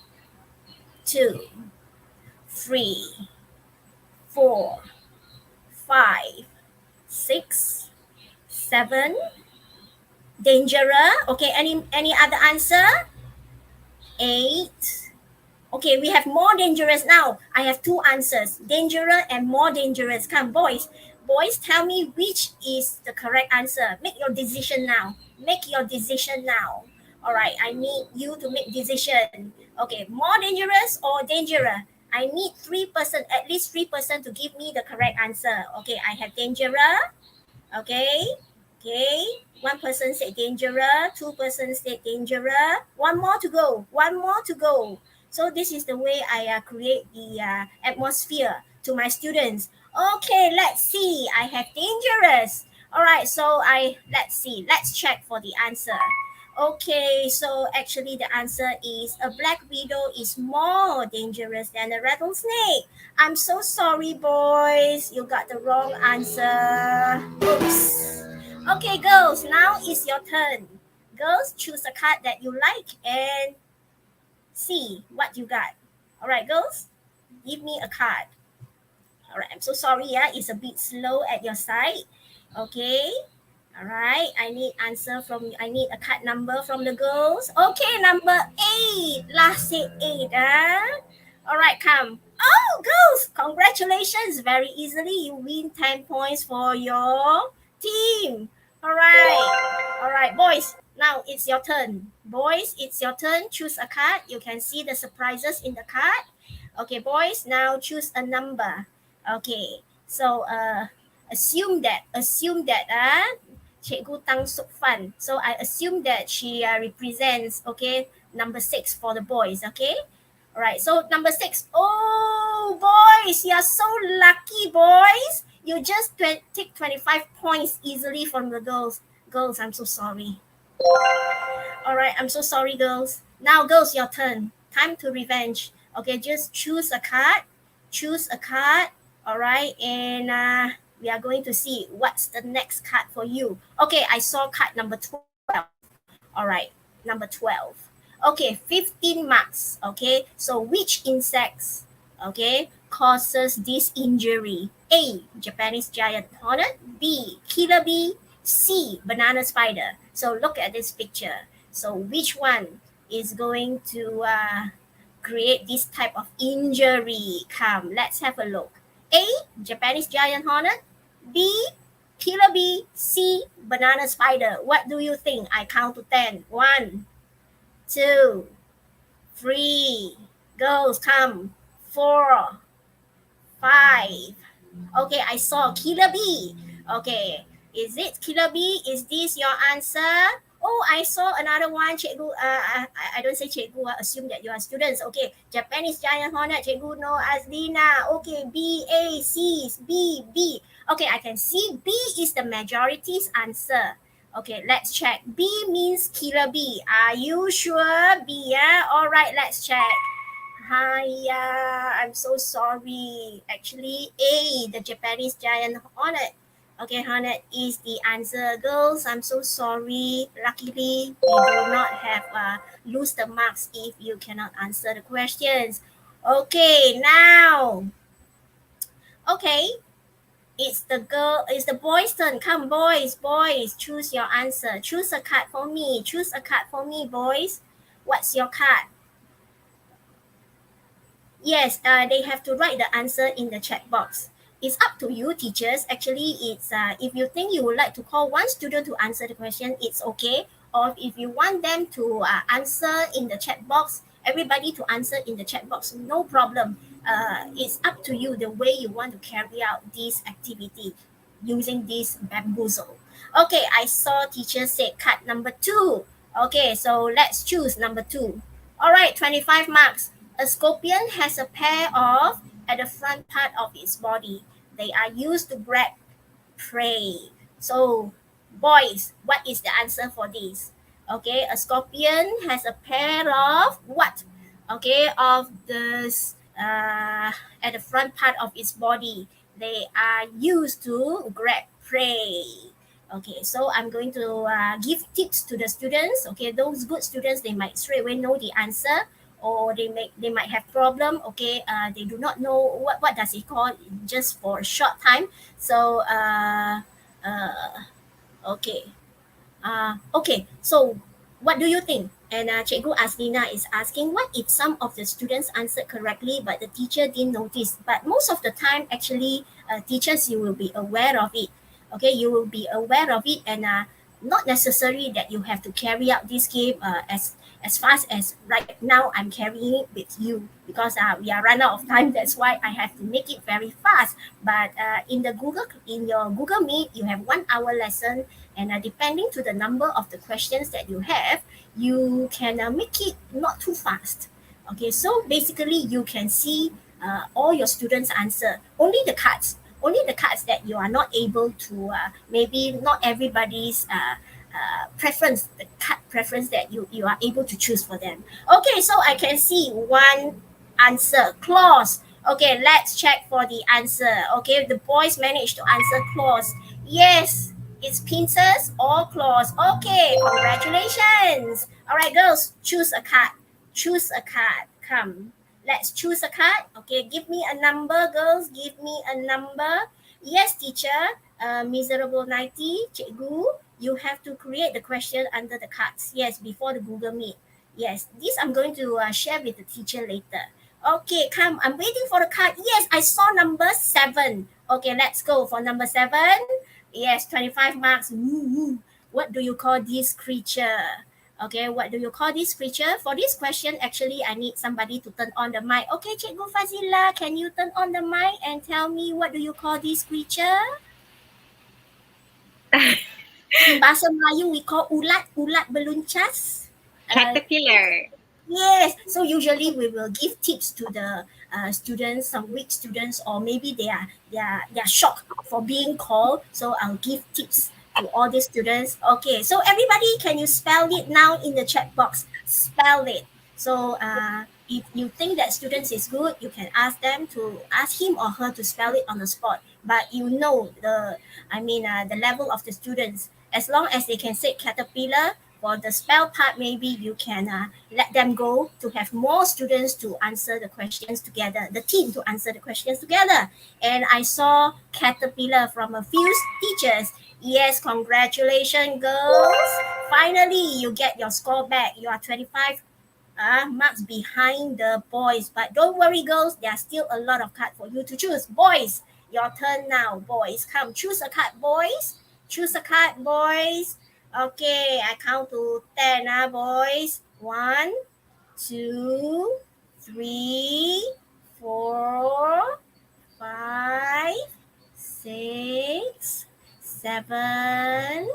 2, 3, 4, 5, 6, 7. Dangerous. Okay, any other answer? 8. Okay, we have more dangerous now. I have 2 answers. Dangerous and more dangerous. Come, boys. Boys, tell me which is the correct answer. Make your decision now. Make your decision now. All right, I need you to make decision. Okay, more dangerous or dangerous? I need 3%, at least 3% to give me the correct answer. Okay, I have dangerous. Okay. Okay. 1 person said dangerous. 2 persons said dangerous. 1 more to go. 1 more to go. So this is the way I create the atmosphere to my students. Okay, let's see. I have dangerous. All right, so let's see. Let's check for the answer. Okay, so actually the answer is a black widow is more dangerous than a rattlesnake. I'm so sorry, boys. You got the wrong answer. Oops. Okay, girls, now it's your turn. Girls, choose a card that you like and see what you got. All right, girls, give me a card. All right, I'm so sorry. Yeah, it's a bit slow at your side. Okay. All right, I need a card number from the girls. Okay, number 8. Last say 8. All right, come. Oh, girls, congratulations. Very easily, you win 10 points for your team. All right, boys. Now it's your turn. Boys, it's your turn. Choose a card. You can see the surprises in the card. Okay, boys, now choose a number. Okay, so assume that Cikgu Tang Suk Fan. So I assume that she represents, okay, number 6 for the boys, okay? All right, so number 6. Oh, boys, you're so lucky, boys. You just take 25 points easily from the girls. Girls, I'm so sorry. All right, I'm so sorry, girls. Now, girls, your turn. Time to revenge. Okay, just choose a card. Choose a card. All right, and we are going to see what's the next card for you. Okay, I saw card number 12. All right, number 12. Okay, 15 marks. Okay, so which insects, okay, causes this injury? A, Japanese giant hornet. B, killer bee. C, banana spider. So look at this picture. So which one is going to create this type of injury? Come, let's have a look. A, Japanese giant hornet. B, killer bee. C, banana spider. What do you think? I count to 10. 1, 2, 3. Girls, come. 4, 5. Okay, I saw killer bee. Okay, is it killer bee? Is this your answer? Oh, I saw another one. Cikgu, I don't say cikgu, assume that you are students. Okay, Japanese giant hornet, Cikgu no Azlina. Okay, B, A, C, B, B. Okay, I can see B is the majority's answer. Okay, let's check. B means killer bee. Are you sure? B, yeah? All right, let's check. Hiya, I'm so sorry. Actually, A, the Japanese giant hornet. Okay, hornet is the answer. Girls, I'm so sorry. Luckily, we do not have lose the marks if you cannot answer the questions. Okay, now. Okay, It's the boys' turn. Come, boys, choose your answer. Choose a card for me. Choose a card for me, boys. What's your card? Yes, they have to write the answer in the chat box. It's up to you, teachers. Actually, it's if you think you would like to call one student to answer the question, it's okay. Or if you want them to answer in the chat box, everybody to answer in the chat box, no problem. It's up to you the way you want to carry out this activity using this bamboozle. Okay, I saw teacher say card number 2. Okay, so let's choose number 2. All right, 25 marks. A scorpion has a pair of at the front part of its body. They are used to grab prey. So, boys, what is the answer for this? Okay, a scorpion has a pair of what? Okay, of this at the front part of its body. They are used to grab prey. Okay, so I'm going to give tips to the students. Okay, those good students, they might straight away know the answer, or they might have problem. Okay, they do not know what does it call just for a short time. So okay, okay. So what do you think? And Cikgu Aslina is asking, what if some of the students answered correctly, but the teacher didn't notice? But most of the time, actually, teachers, you will be aware of it. Okay, you will be aware of it, and not necessary that you have to carry out this game as fast as right now I'm carrying it with you, because we are run out of time. That's why I have to make it very fast. But in your Google Meet, you have 1 hour lesson, and depending to the number of the questions that you have, you can make it not too fast. Okay, so basically you can see all your students answer. Only the cards that you are not able to, maybe not everybody's preference, the card preference that you are able to choose for them. Okay, so I can see one answer, claws. Okay, let's check for the answer. Okay, the boys managed to answer claws. Yes, it's pincers or claws. Okay, congratulations. All right, girls, choose a card. Choose a card. Come, let's choose a card. Okay, give me a number, girls. Give me a number. Yes, teacher. Miserable 90, Cikgu. You have to create the question under the cards. Yes, before the Google Meet. Yes, this I'm going to share with the teacher later. Okay, come. I'm waiting for the card. Yes, I saw number 7. Okay, let's go for number 7. Yes, 25 marks. Ooh, what do you call this creature? Okay, what do you call this creature? For this question, actually, I need somebody to turn on the mic. Okay, Cikgu Fazila, can you turn on the mic and tell me what do you call this creature? In bahasa Melayu, we call ulat beluncas. Caterpillar. Yes, so usually we will give tips to the students, some weak students, or maybe they are shocked for being called. So I'll give tips to all the students. Okay, so everybody, can you spell it now in the chat box? Spell it. So if you think that students is good, you can ask him or her to spell it on the spot. But you know the level of the students. As long as they can say caterpillar, for the spell part, maybe you can let them go to have more students to answer the questions together, the team to answer the questions together. And I saw caterpillar from a few teachers. Yes, congratulations, girls. Finally, you get your score back. You are 25 marks behind the boys. But don't worry, girls. There are still a lot of cards for you to choose. Boys, your turn now. Boys, come choose a card, boys. Choose a card, boys. Okay, I count to 10, boys. 1, 2, 3, 4, 5, 6, 7,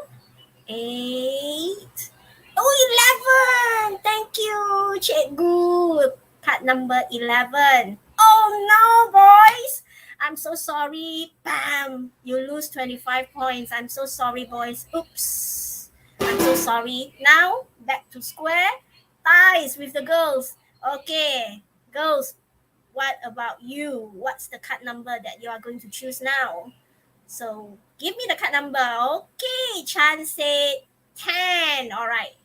8. Oh, 11! Thank you, Cikgu. Card number 11. Oh no, boys! I'm so sorry. Bam! You lose 25 points. I'm so sorry, boys. Oops. I'm so sorry. Now, back to square. Ties with the girls. Okay, girls, what about you? What's the card number that you are going to choose now? So, give me the card number. Okay, Chan said 10. All right.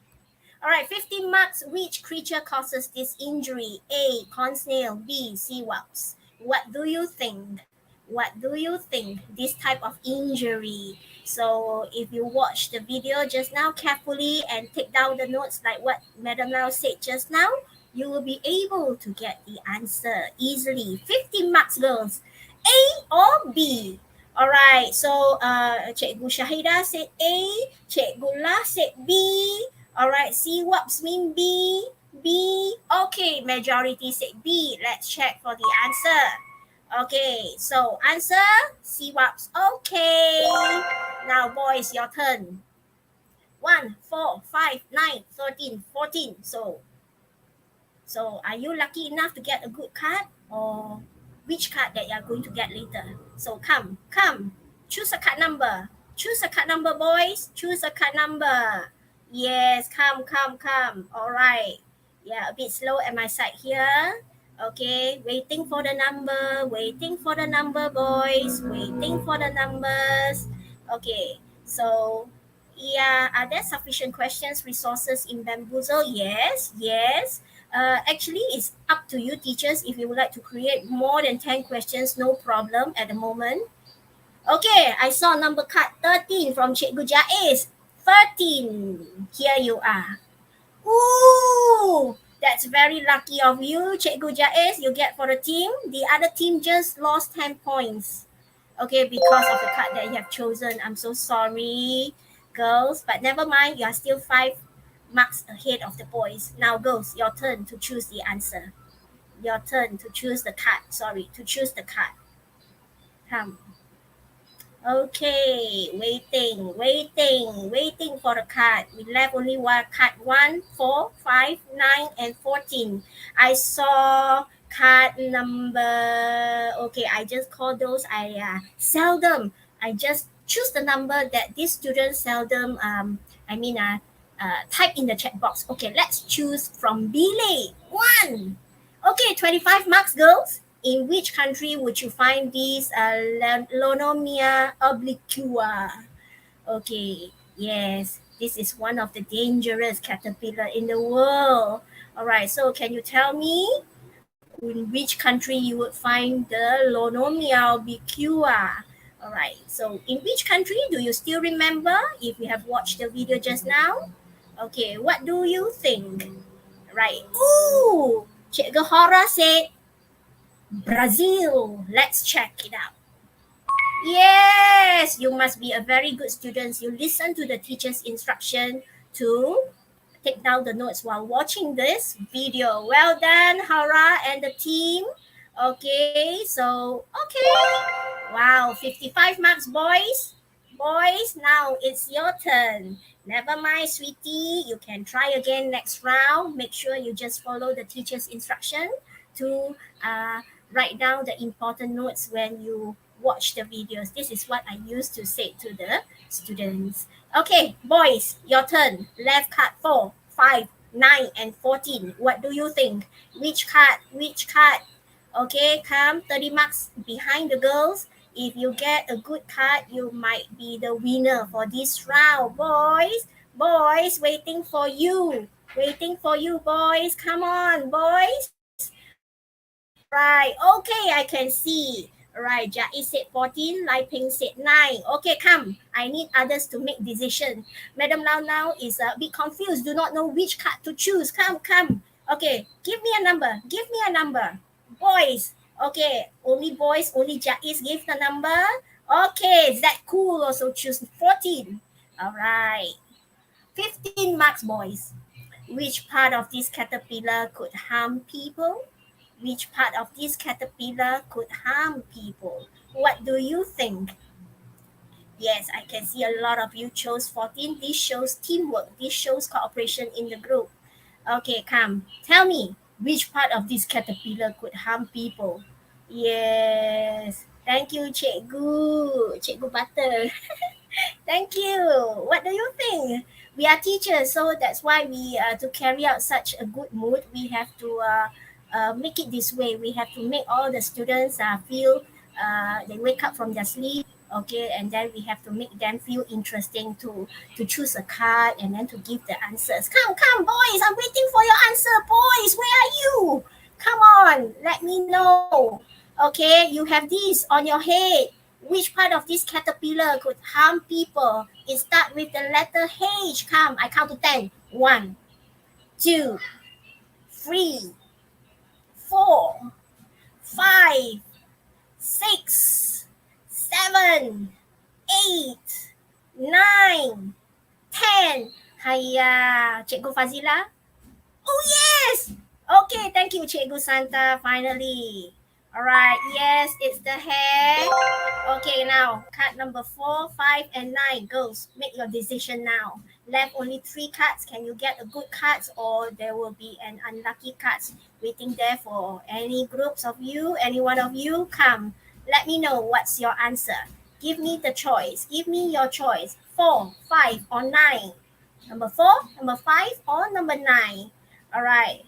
All right, 15 marks. Which creature causes this injury? A, corn snail. B, sea wasps. What do you think? What do you think? This type of injury. So if you watch the video just now carefully and take down the notes like what Madam Lau said just now, you will be able to get the answer easily. 50 marks, girls. A or B? All right, so Cikgu Shahida said A, Cikgu La said B. All right, CWAPs mean B. B. Okay, majority said B. Let's check for the answer. Okay, so answer CWAPs. Okay. Now, boys, your turn. 1, 4, 5, 9, 13, 14. So are you lucky enough to get a good card, or which card that you are going to get later? So come. Choose a card number. Choose a card number, boys. Choose a card number. Yes, come. All right. Yeah, a bit slow at my side here. Okay, waiting for the number, boys. Waiting for the numbers. Okay, so yeah, are there sufficient questions, resources in Bamboozle? Yes. Actually, it's up to you, teachers. If you would like to create more than 10 questions, no problem at the moment. Okay, I saw number card 13 from Cikgu Jaiz. 13. Here you are. Ooh, that's very lucky of you, Cikgu Jaiz. You get for the team. The other team just lost 10 points. Okay, because of the card that you have chosen. I'm so sorry, girls. But never mind, you are still 5 marks ahead of the boys. Now, girls, your turn to choose the answer. Your turn to choose the card. To choose the card. Come. Okay, waiting for the card. We left only one card. 1, 4, 5, 9, and 14. I saw card number. Okay, I just call those. I just choose the number that these students seldom type in the chat box. Okay, let's choose from Billy. 1. Okay, 25 marks, girls. In which country would you find this Lonomia obliqua? Okay, yes, this is one of the dangerous caterpillar in the world. All right, so can you tell me in which country you would find the Lonomia obliqua? All right, so in which country do you still remember if you have watched the video just now? Okay, what do you think? Right. Ooh, Cikgu Hora said Brazil. Let's check it out. Yes, you must be a very good student. You listen to the teacher's instruction to take down the notes while watching this video. Well done, Hara and the team. Okay, wow, 55 marks, boys. Boys, now it's your turn. Never mind, sweetie. You can try again next round. Make sure you just follow the teacher's instruction to write down the important notes when you watch the videos. This is what I used to say to the students. Okay, boys, your turn. Left card 4, 5, 9, and 14. What do you think? Which card? Okay, come 30 marks behind the girls. If you get a good card, you might be the winner for this round. Boys, waiting for you, boys. Come on, boys. Right, okay, I can see. Right, Jai said 14, Lai Ping said 9. Okay, come. I need others to make decision. Madam Lau now is a bit confused, do not know which card to choose. Come. Okay, give me a number. Boys, okay, only boys, only Jais give the number. Okay, that cool also choose 14. All right, 15 marks, boys. Which part of this caterpillar could harm people? Which part of this caterpillar could harm people? What do you think? Yes, I can see a lot of you chose 14. This shows teamwork. This shows cooperation in the group. Okay, come. Tell me, which part of this caterpillar could harm people? Yes. Thank you, Cikgu Butter. Thank you. What do you think? We are teachers, so that's why we to carry out such a good mood, we have to make it this way. We have to make all the students feel they wake up from their sleep. Okay, and then we have to make them feel interesting to choose a card and then to give the answers. Come, boys, I'm waiting for your answer. Boys, where are you? Come on, let me know. Okay, you have this on your head. Which part of this caterpillar could harm people? It starts with the letter H. Come, I count to 10. 1, 2, 3, 4, 5, 6, 7, 8, 9, 10. Hiya, Cikgu Fazila. Oh, yes. Okay, thank you, Cikgu Santa, finally. All right, yes, it's the hair. Okay, now, card number 4, 5, and 9. Girls, make your decision now. Left only 3 cards. Can you get a good cards, or there will be an unlucky cards waiting there for any groups of you, any one of you? Come, let me know what's your answer. Give me the choice. Give me your choice. 4, 5, or 9. Number 4, number 5, or number 9. All right.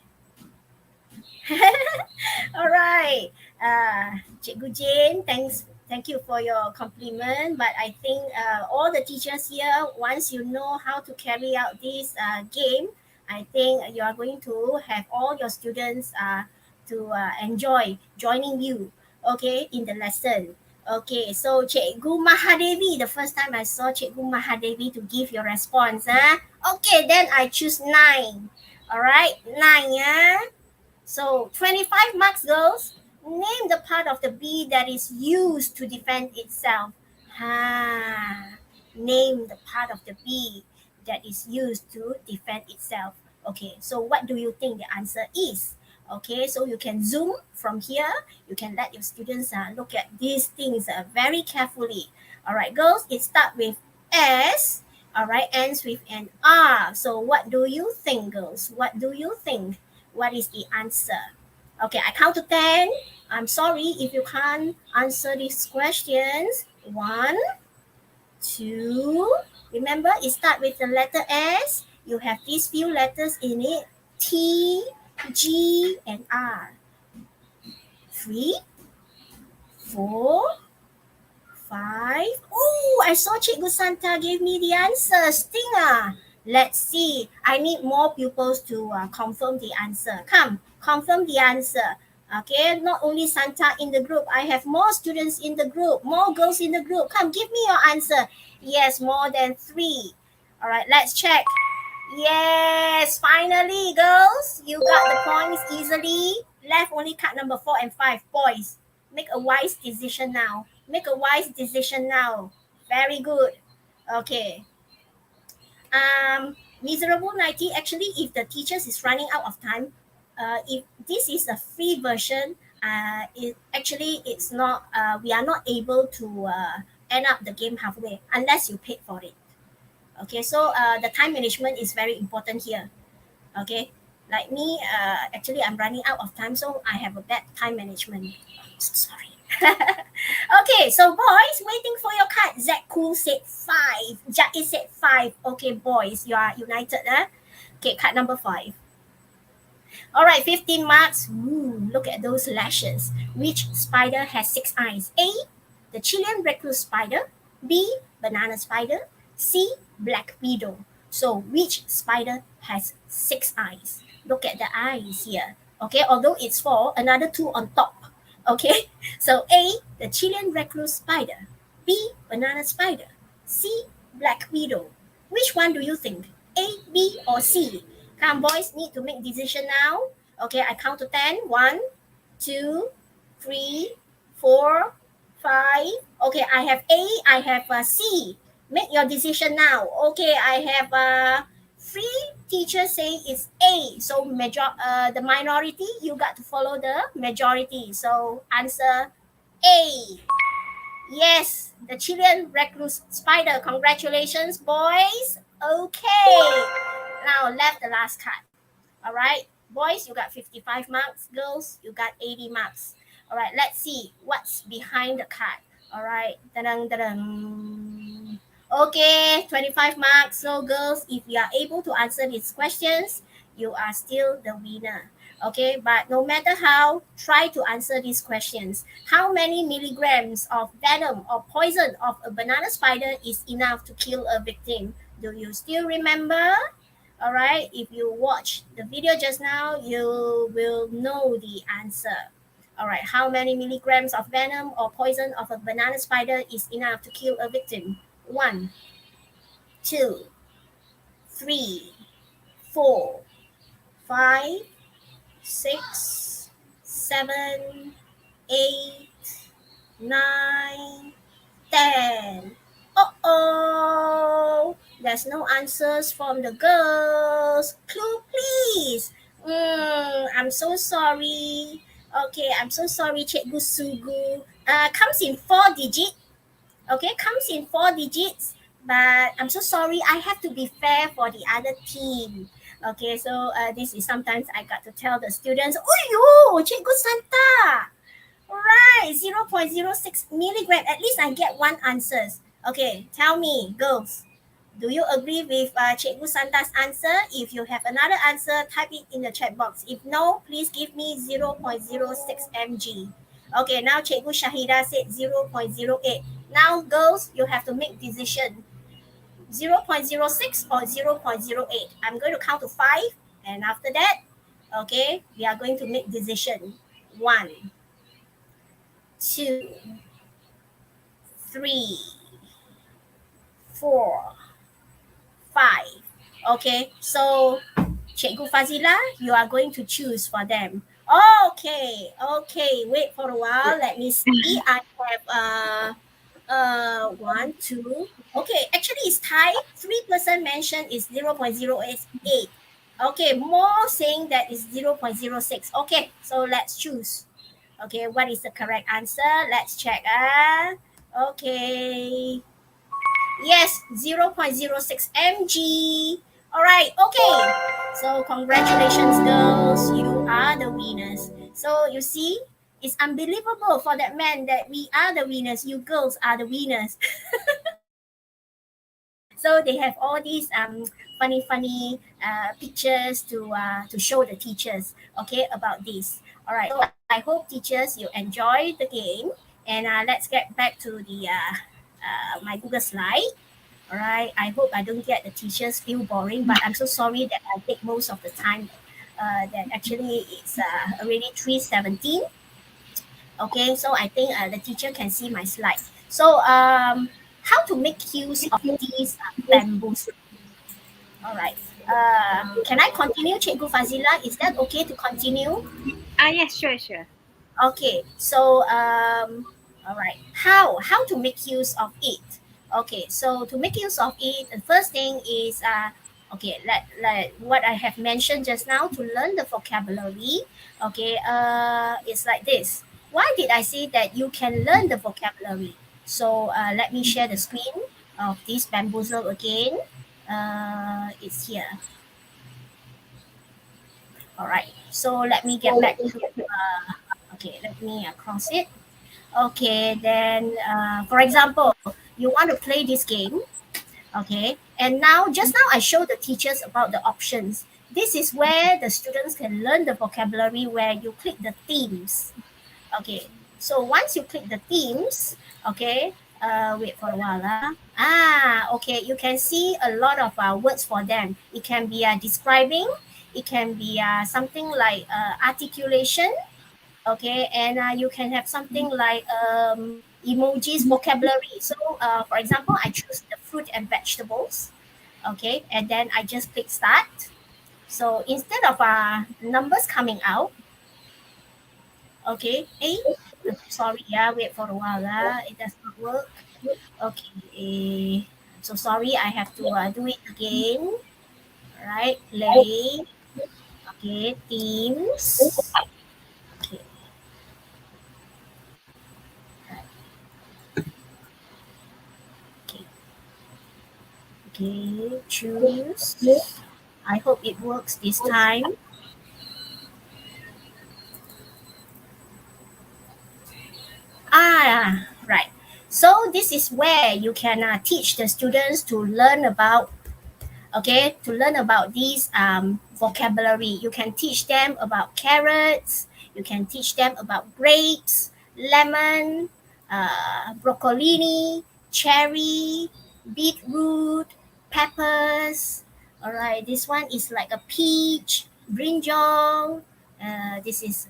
All right. Cikgu Jane, thank you for your compliment. But I think all the teachers here, once you know how to carry out this game, I think you are going to have all your students to enjoy joining you, okay, in the lesson. Okay, so Cikgu Mahadevi, the first time I saw Cikgu Mahadevi to give your response. Okay, then I choose 9. All right, 9, yeah? So 25 marks, girls. Name the part of the bee that is used to defend itself. Name the part of the bee that is used to defend itself. Okay, so what do you think the answer is? Okay, so you can zoom from here. You can let your students look at these things very carefully. All right, girls, it starts with S. All right, ends with an R. So what do you think, girls? What do you think? What is the answer? Okay, I count to 10. I'm sorry if you can't answer these questions. 1, 2. Remember, it starts with the letter S. You have these few letters in it. T, G, and R. 3, 4, 5. Oh, I saw Cikgu Santa gave me the answer. Stinger. Let's see. I need more pupils to confirm the answer. Come, confirm the answer. Okay, not only Santa in the group. I have more students in the group, more girls in the group. Come, give me your answer. Yes, more than 3. All right, let's check. Yes, finally, girls. You got the points easily. Left only card number 4 and 5. Boys, make a wise decision now. Make a wise decision now. Very good. Okay. Miserable 90, actually, if the teachers is running out of time, if this is a free version, it's not, we are not able to end up the game halfway unless you paid for it. Okay, so the time management is very important here. Okay, like me, actually I'm running out of time, so I have a bad time management. I'm so sorry. Okay, so boys, waiting for your card. Zakul said 5. Jaiz said 5. Okay, boys, you are united. Okay, card number 5. All right, 15 marks. Ooh, look at those lashes. Which spider has 6 eyes? A, the Chilean recluse spider. B, banana spider. C, black widow. So which spider has 6 eyes? Look at the eyes here. Okay, although it's 4, another 2 on top. Okay, so A, the Chilean recluse spider. B, banana spider. C, black widow. Which one do you think? A, B, or C? Come, boys, need to make decision now. Okay, I count to 10. 1, 2, 3, 4, 5. Okay, I have A, I have C. Make your decision now. Okay, I have 3 teachers saying it's A. So the minority, you got to follow the majority. So answer A. Yes, the Chilean recluse spider. Congratulations, boys. Okay. Now left the last card. All right. Boys, you got 55 marks. Girls, you got 80 marks. All right, let's see what's behind the card. All right. Ta-dang, ta-dang. Okay, 25 marks. So girls, if you are able to answer these questions, you are still the winner. Okay, but no matter how, try to answer these questions. How many milligrams of venom or poison of a banana spider is enough to kill a victim? Do you still remember? All right, if you watch the video just now, you will know the answer. All right, how many milligrams of venom or poison of a banana spider is enough to kill a victim? 1, 2, 3, 4, 5, 6, 7, 8, 9, 10. Uh-oh, there's no answers from the girls. Clue, please. I'm so sorry. Okay, I'm so sorry, Cikgu Sugu. Comes in 4 digits. Okay, comes in 4 digits. But I'm so sorry, I have to be fair for the other team. Okay, so this is sometimes I got to tell the students, oh, yo, Cikgu Santa. Right, 0.06 milligram. At least I get one answer. Okay, tell me, girls. Do you agree with Cikgu Santa's answer? If you have another answer, type it in the chat box. If no, please give me 0.06 mg. Okay, now Cikgu Shahida said 0.08. Now, girls, you have to make decision. 0.06 or 0.08. I'm going to count to 5. And after that, okay, we are going to make decision. 1, 2, 3, 4, 5. Okay, so Cikgu Fazila, you are going to choose for them. Okay, wait for a while. Let me see. I have 1, 2. Okay, actually it's tied. 3% mentioned is 0.08. Okay, more saying that is 0.06. Okay, so let's choose. Okay, what is the correct answer? Let's check. Okay. Yes, 0.06 mg. All right, okay. So congratulations, girls. You are the winners. So you see, it's unbelievable for that man that we are the winners. You girls are the winners. So they have all these funny pictures to show the teachers, okay, about this. All right, so I hope teachers you enjoy the game, and let's get back to the my Google slide. All right, I hope I don't get the teachers feel boring, but I'm so sorry that I take most of the time. That actually it's already 3:17. Okay, so I think the teacher can see my slide. So how to make use of these bamboos? All right. Can I continue, Cikgu Fazila? Is that okay to continue? Yes, sure. Okay. So all right. How to make use of it? Okay. So to make use of it, the first thing is okay. Let what I have mentioned just now to learn the vocabulary. Okay. It's like this. Why did I say that you can learn the vocabulary? So let me share the screen of this bamboozle again. It's here. All right. So let me get back to. Okay. Let me cross it. Okay. Then, for example, you want to play this game. Okay. And now, just now, I showed the teachers about the options. This is where the students can learn the vocabulary where you click the themes. Okay. So once you click the themes, okay, wait for a while. Okay, you can see a lot of words for them. It can be describing, it can be something like articulation, okay, and you can have something like emojis, vocabulary. So, for example, I choose the fruit and vegetables, okay, and then I just click start. So instead of numbers coming out, okay, I'm sorry, wait for a while, it does not work. Okay, I'm so sorry, I have to do it again. All right, play. Okay, themes. Okay. Okay. Okay, choose. I hope it works this time. Right. So this is where you can teach the students to learn about, okay, to learn about these vocabulary. You can teach them about carrots. You can teach them about grapes, lemon, broccoli, cherry, beetroot, peppers. All right, this one is like a peach, brinjal. This is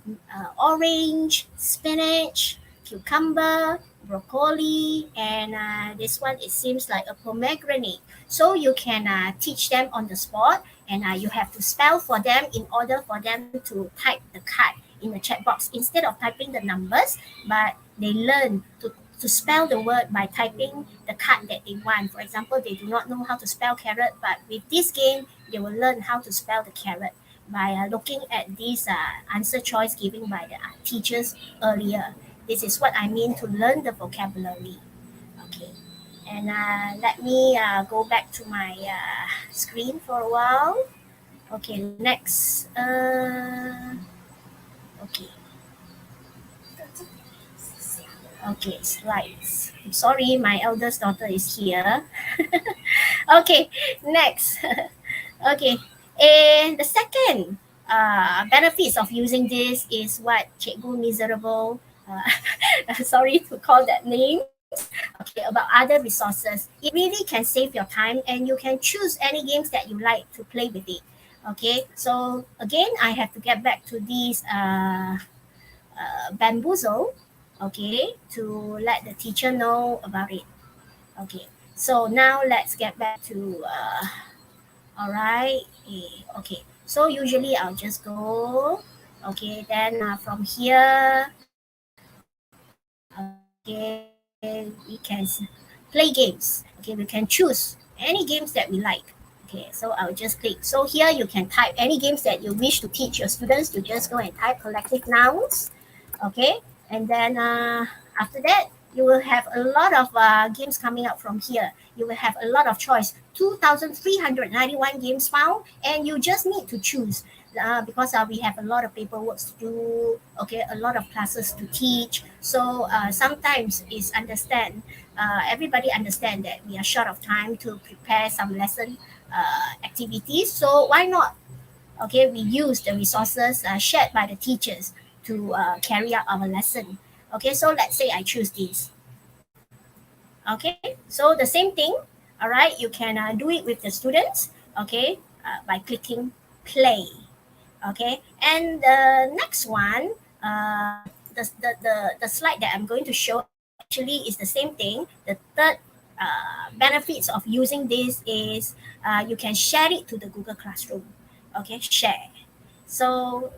orange, spinach, cucumber, broccoli, and this one, it seems like a pomegranate. So you can teach them on the spot, and you have to spell for them in order for them to type the card in the chat box instead of typing the numbers, but they learn to spell the word by typing the card that they want. For example, they do not know how to spell carrot, but with this game, they will learn how to spell the carrot by looking at these answer choice given by the teachers earlier. This is what I mean to learn the vocabulary. Okay, and let me go back to my screen for a while. Okay, next. Okay. Okay, slides. I'm sorry, my eldest daughter is here. Okay, next. Okay, and the second benefits of using this is what Cikgu Miserable, sorry to call that name, okay, about other resources. It really can save your time, and you can choose any games that you like to play with it. Okay, so again, I have to get back to these bamboozle, okay, to let the teacher know about it. Okay, so now let's get back to all right. Okay, so usually I'll just go. Okay, then from here, okay, we can play games. Okay, we can choose any games that we like. Okay, so I'll just click. So here you can type any games that you wish to teach your students. You just go and type collective nouns. Okay, and then after that, you will have a lot of games coming out from here. You will have a lot of choice. 2,391 games found, and you just need to choose because we have a lot of paperwork to do. Okay, a lot of classes to teach. So sometimes it's everybody understand that we are short of time to prepare some lesson activities. So why not? Okay, we use the resources shared by the teachers to carry out our lesson. Okay, so let's say I choose this. Okay, so the same thing, all right, you can do it with the students, okay, by clicking play. Okay, and the next one, the slide that I'm going to show actually is the same thing. The third benefits of using this is you can share it to the Google Classroom. Okay, share. So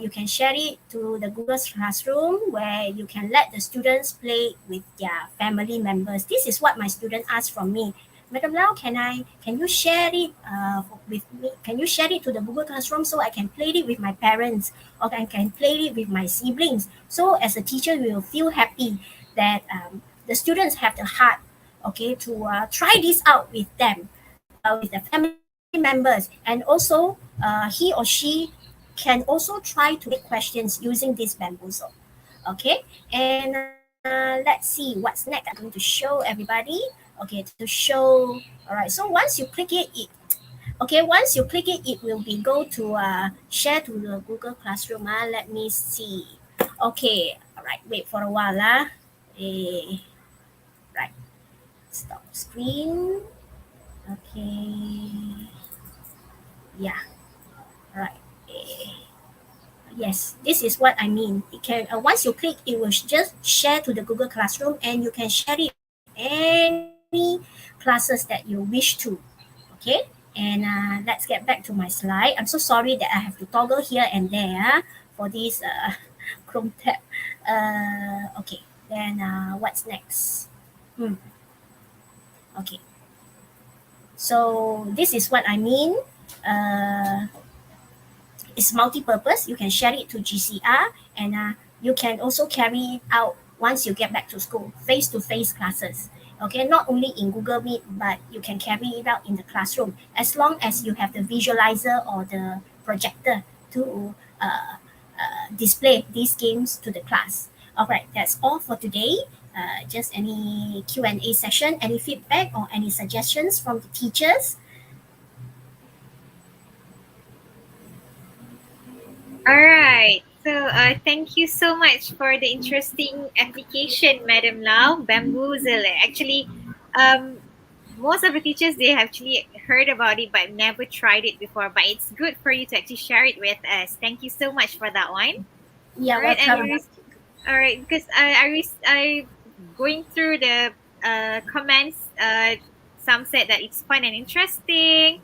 you can share it to the Google Classroom where you can let the students play with their family members. This is what my student asked from me. Madam Lau, can you share it with me? Can you share it to the Google Classroom so I can play it with my parents, or I can play it with my siblings? So as a teacher, we will feel happy that the students have the heart, okay, to try this out with them, with the family members, and also he or she can also try to make questions using this bamboozle. Okay, and let's see what's next. I'm going to show everybody. Okay, to show. All right, so once you click it, once you click it, it will go to share to the Google Classroom. Let me see. Okay, all right, wait for a while. Right, stop screen. Okay, yeah, all right. Yes, this is what I mean. It can once you click, it will just share to the Google Classroom, and you can share it any classes that you wish to. Okay, and let's get back to my slide. I'm so sorry that I have to toggle here and there for this Chrome tab. Okay, then what's next? Okay, so this is what I mean. It's multi-purpose. You can share it to GCR, and you can also carry it out once you get back to school, face-to-face classes. Okay, not only in Google Meet, but you can carry it out in the classroom as long as you have the visualizer or the projector to display these games to the class. All right, that's all for today. Just any Q&A session, any feedback or any suggestions from the teachers? All right. So thank you so much for the interesting application, Madam Lau. Bamboozle. Actually, most of the teachers, they have actually heard about it but never tried it before. But it's good for you to actually share it with us. Thank you so much for that one. Yeah, All right, welcome. all right, because I going through the comments. Some said that it's fun and interesting.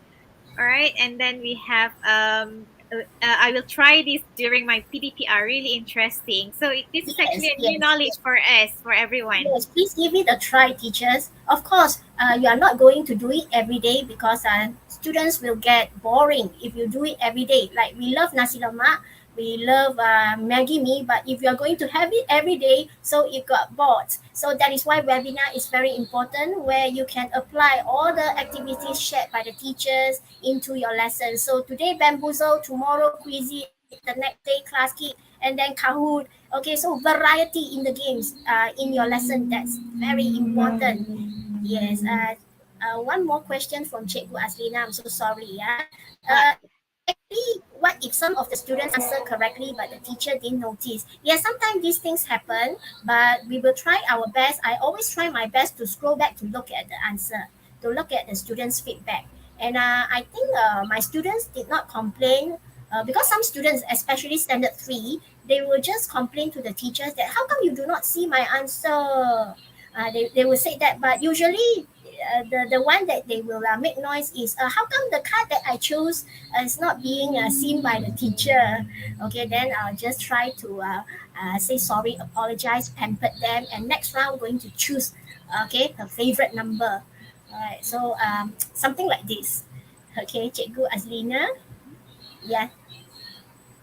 All right, and then we have I will try this during my PDPR. Really interesting. So this is actually a new knowledge for us, for everyone. Yes, please give it a try, teachers. Of course, you are not going to do it every day because students will get boring if you do it every day. Like we love nasi lemak, we love Maggi mee, but if you are going to have it every day, so it got bored. So that is why webinar is very important, where you can apply all the activities shared by the teachers into your lesson. So today bamboozle, tomorrow quizzy, the next day class key, and then Kahoot. Okay, so variety in the games in your lesson, that's very important. Yes. One more question from Cikgu Aslina. I'm so sorry. Actually, what if some of the students answer correctly but the teacher didn't notice? Yes, sometimes these things happen, but we will try our best. I always try my best to scroll back to look at the answer, to look at the students' feedback. And I think my students did not complain because some students, especially standard 3, they will just complain to the teachers that how come you do not see my answer? They will say that, but usually the one that they will make noise is how come the card that I chose is not being seen by the teacher? Okay, then I'll just try to say sorry, apologize, pamper them, and next round I'm going to choose her favorite number. All right, so something like this. Okay, Cikgu Azlina. Yeah.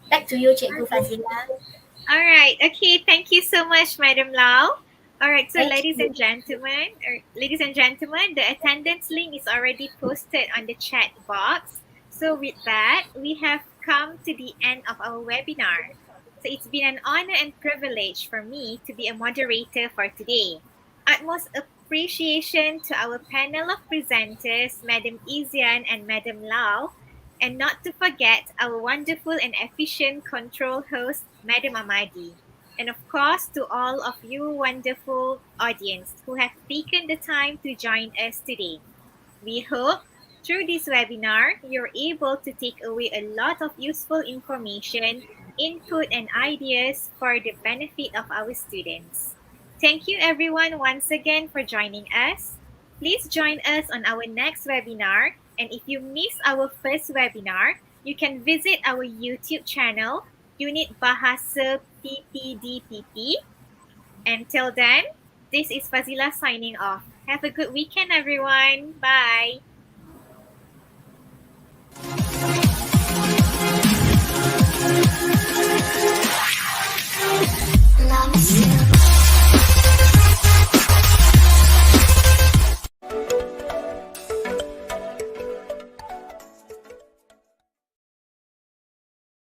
Back to you, Cikgu Fazila. All right. Okay. Thank you so much, Madam Lau. All right. So, Thank ladies you. and gentlemen, the attendance link is already posted on the chat box. So, with that, we have come to the end of our webinar. So, it's been an honor and privilege for me to be a moderator for today. Utmost appreciation to our panel of presenters, Madam Izian and Madam Lau, and not to forget our wonderful and efficient control host, Madam Amadi. And of course, to all of you wonderful audience who have taken the time to join us today. We hope through this webinar, you're able to take away a lot of useful information, input, and ideas for the benefit of our students. Thank you everyone once again for joining us. Please join us on our next webinar. And if you missed our first webinar, you can visit our YouTube channel, Unit Bahasa PPDPP. Until then, this is Fazila signing off. Have a good weekend, everyone. Bye.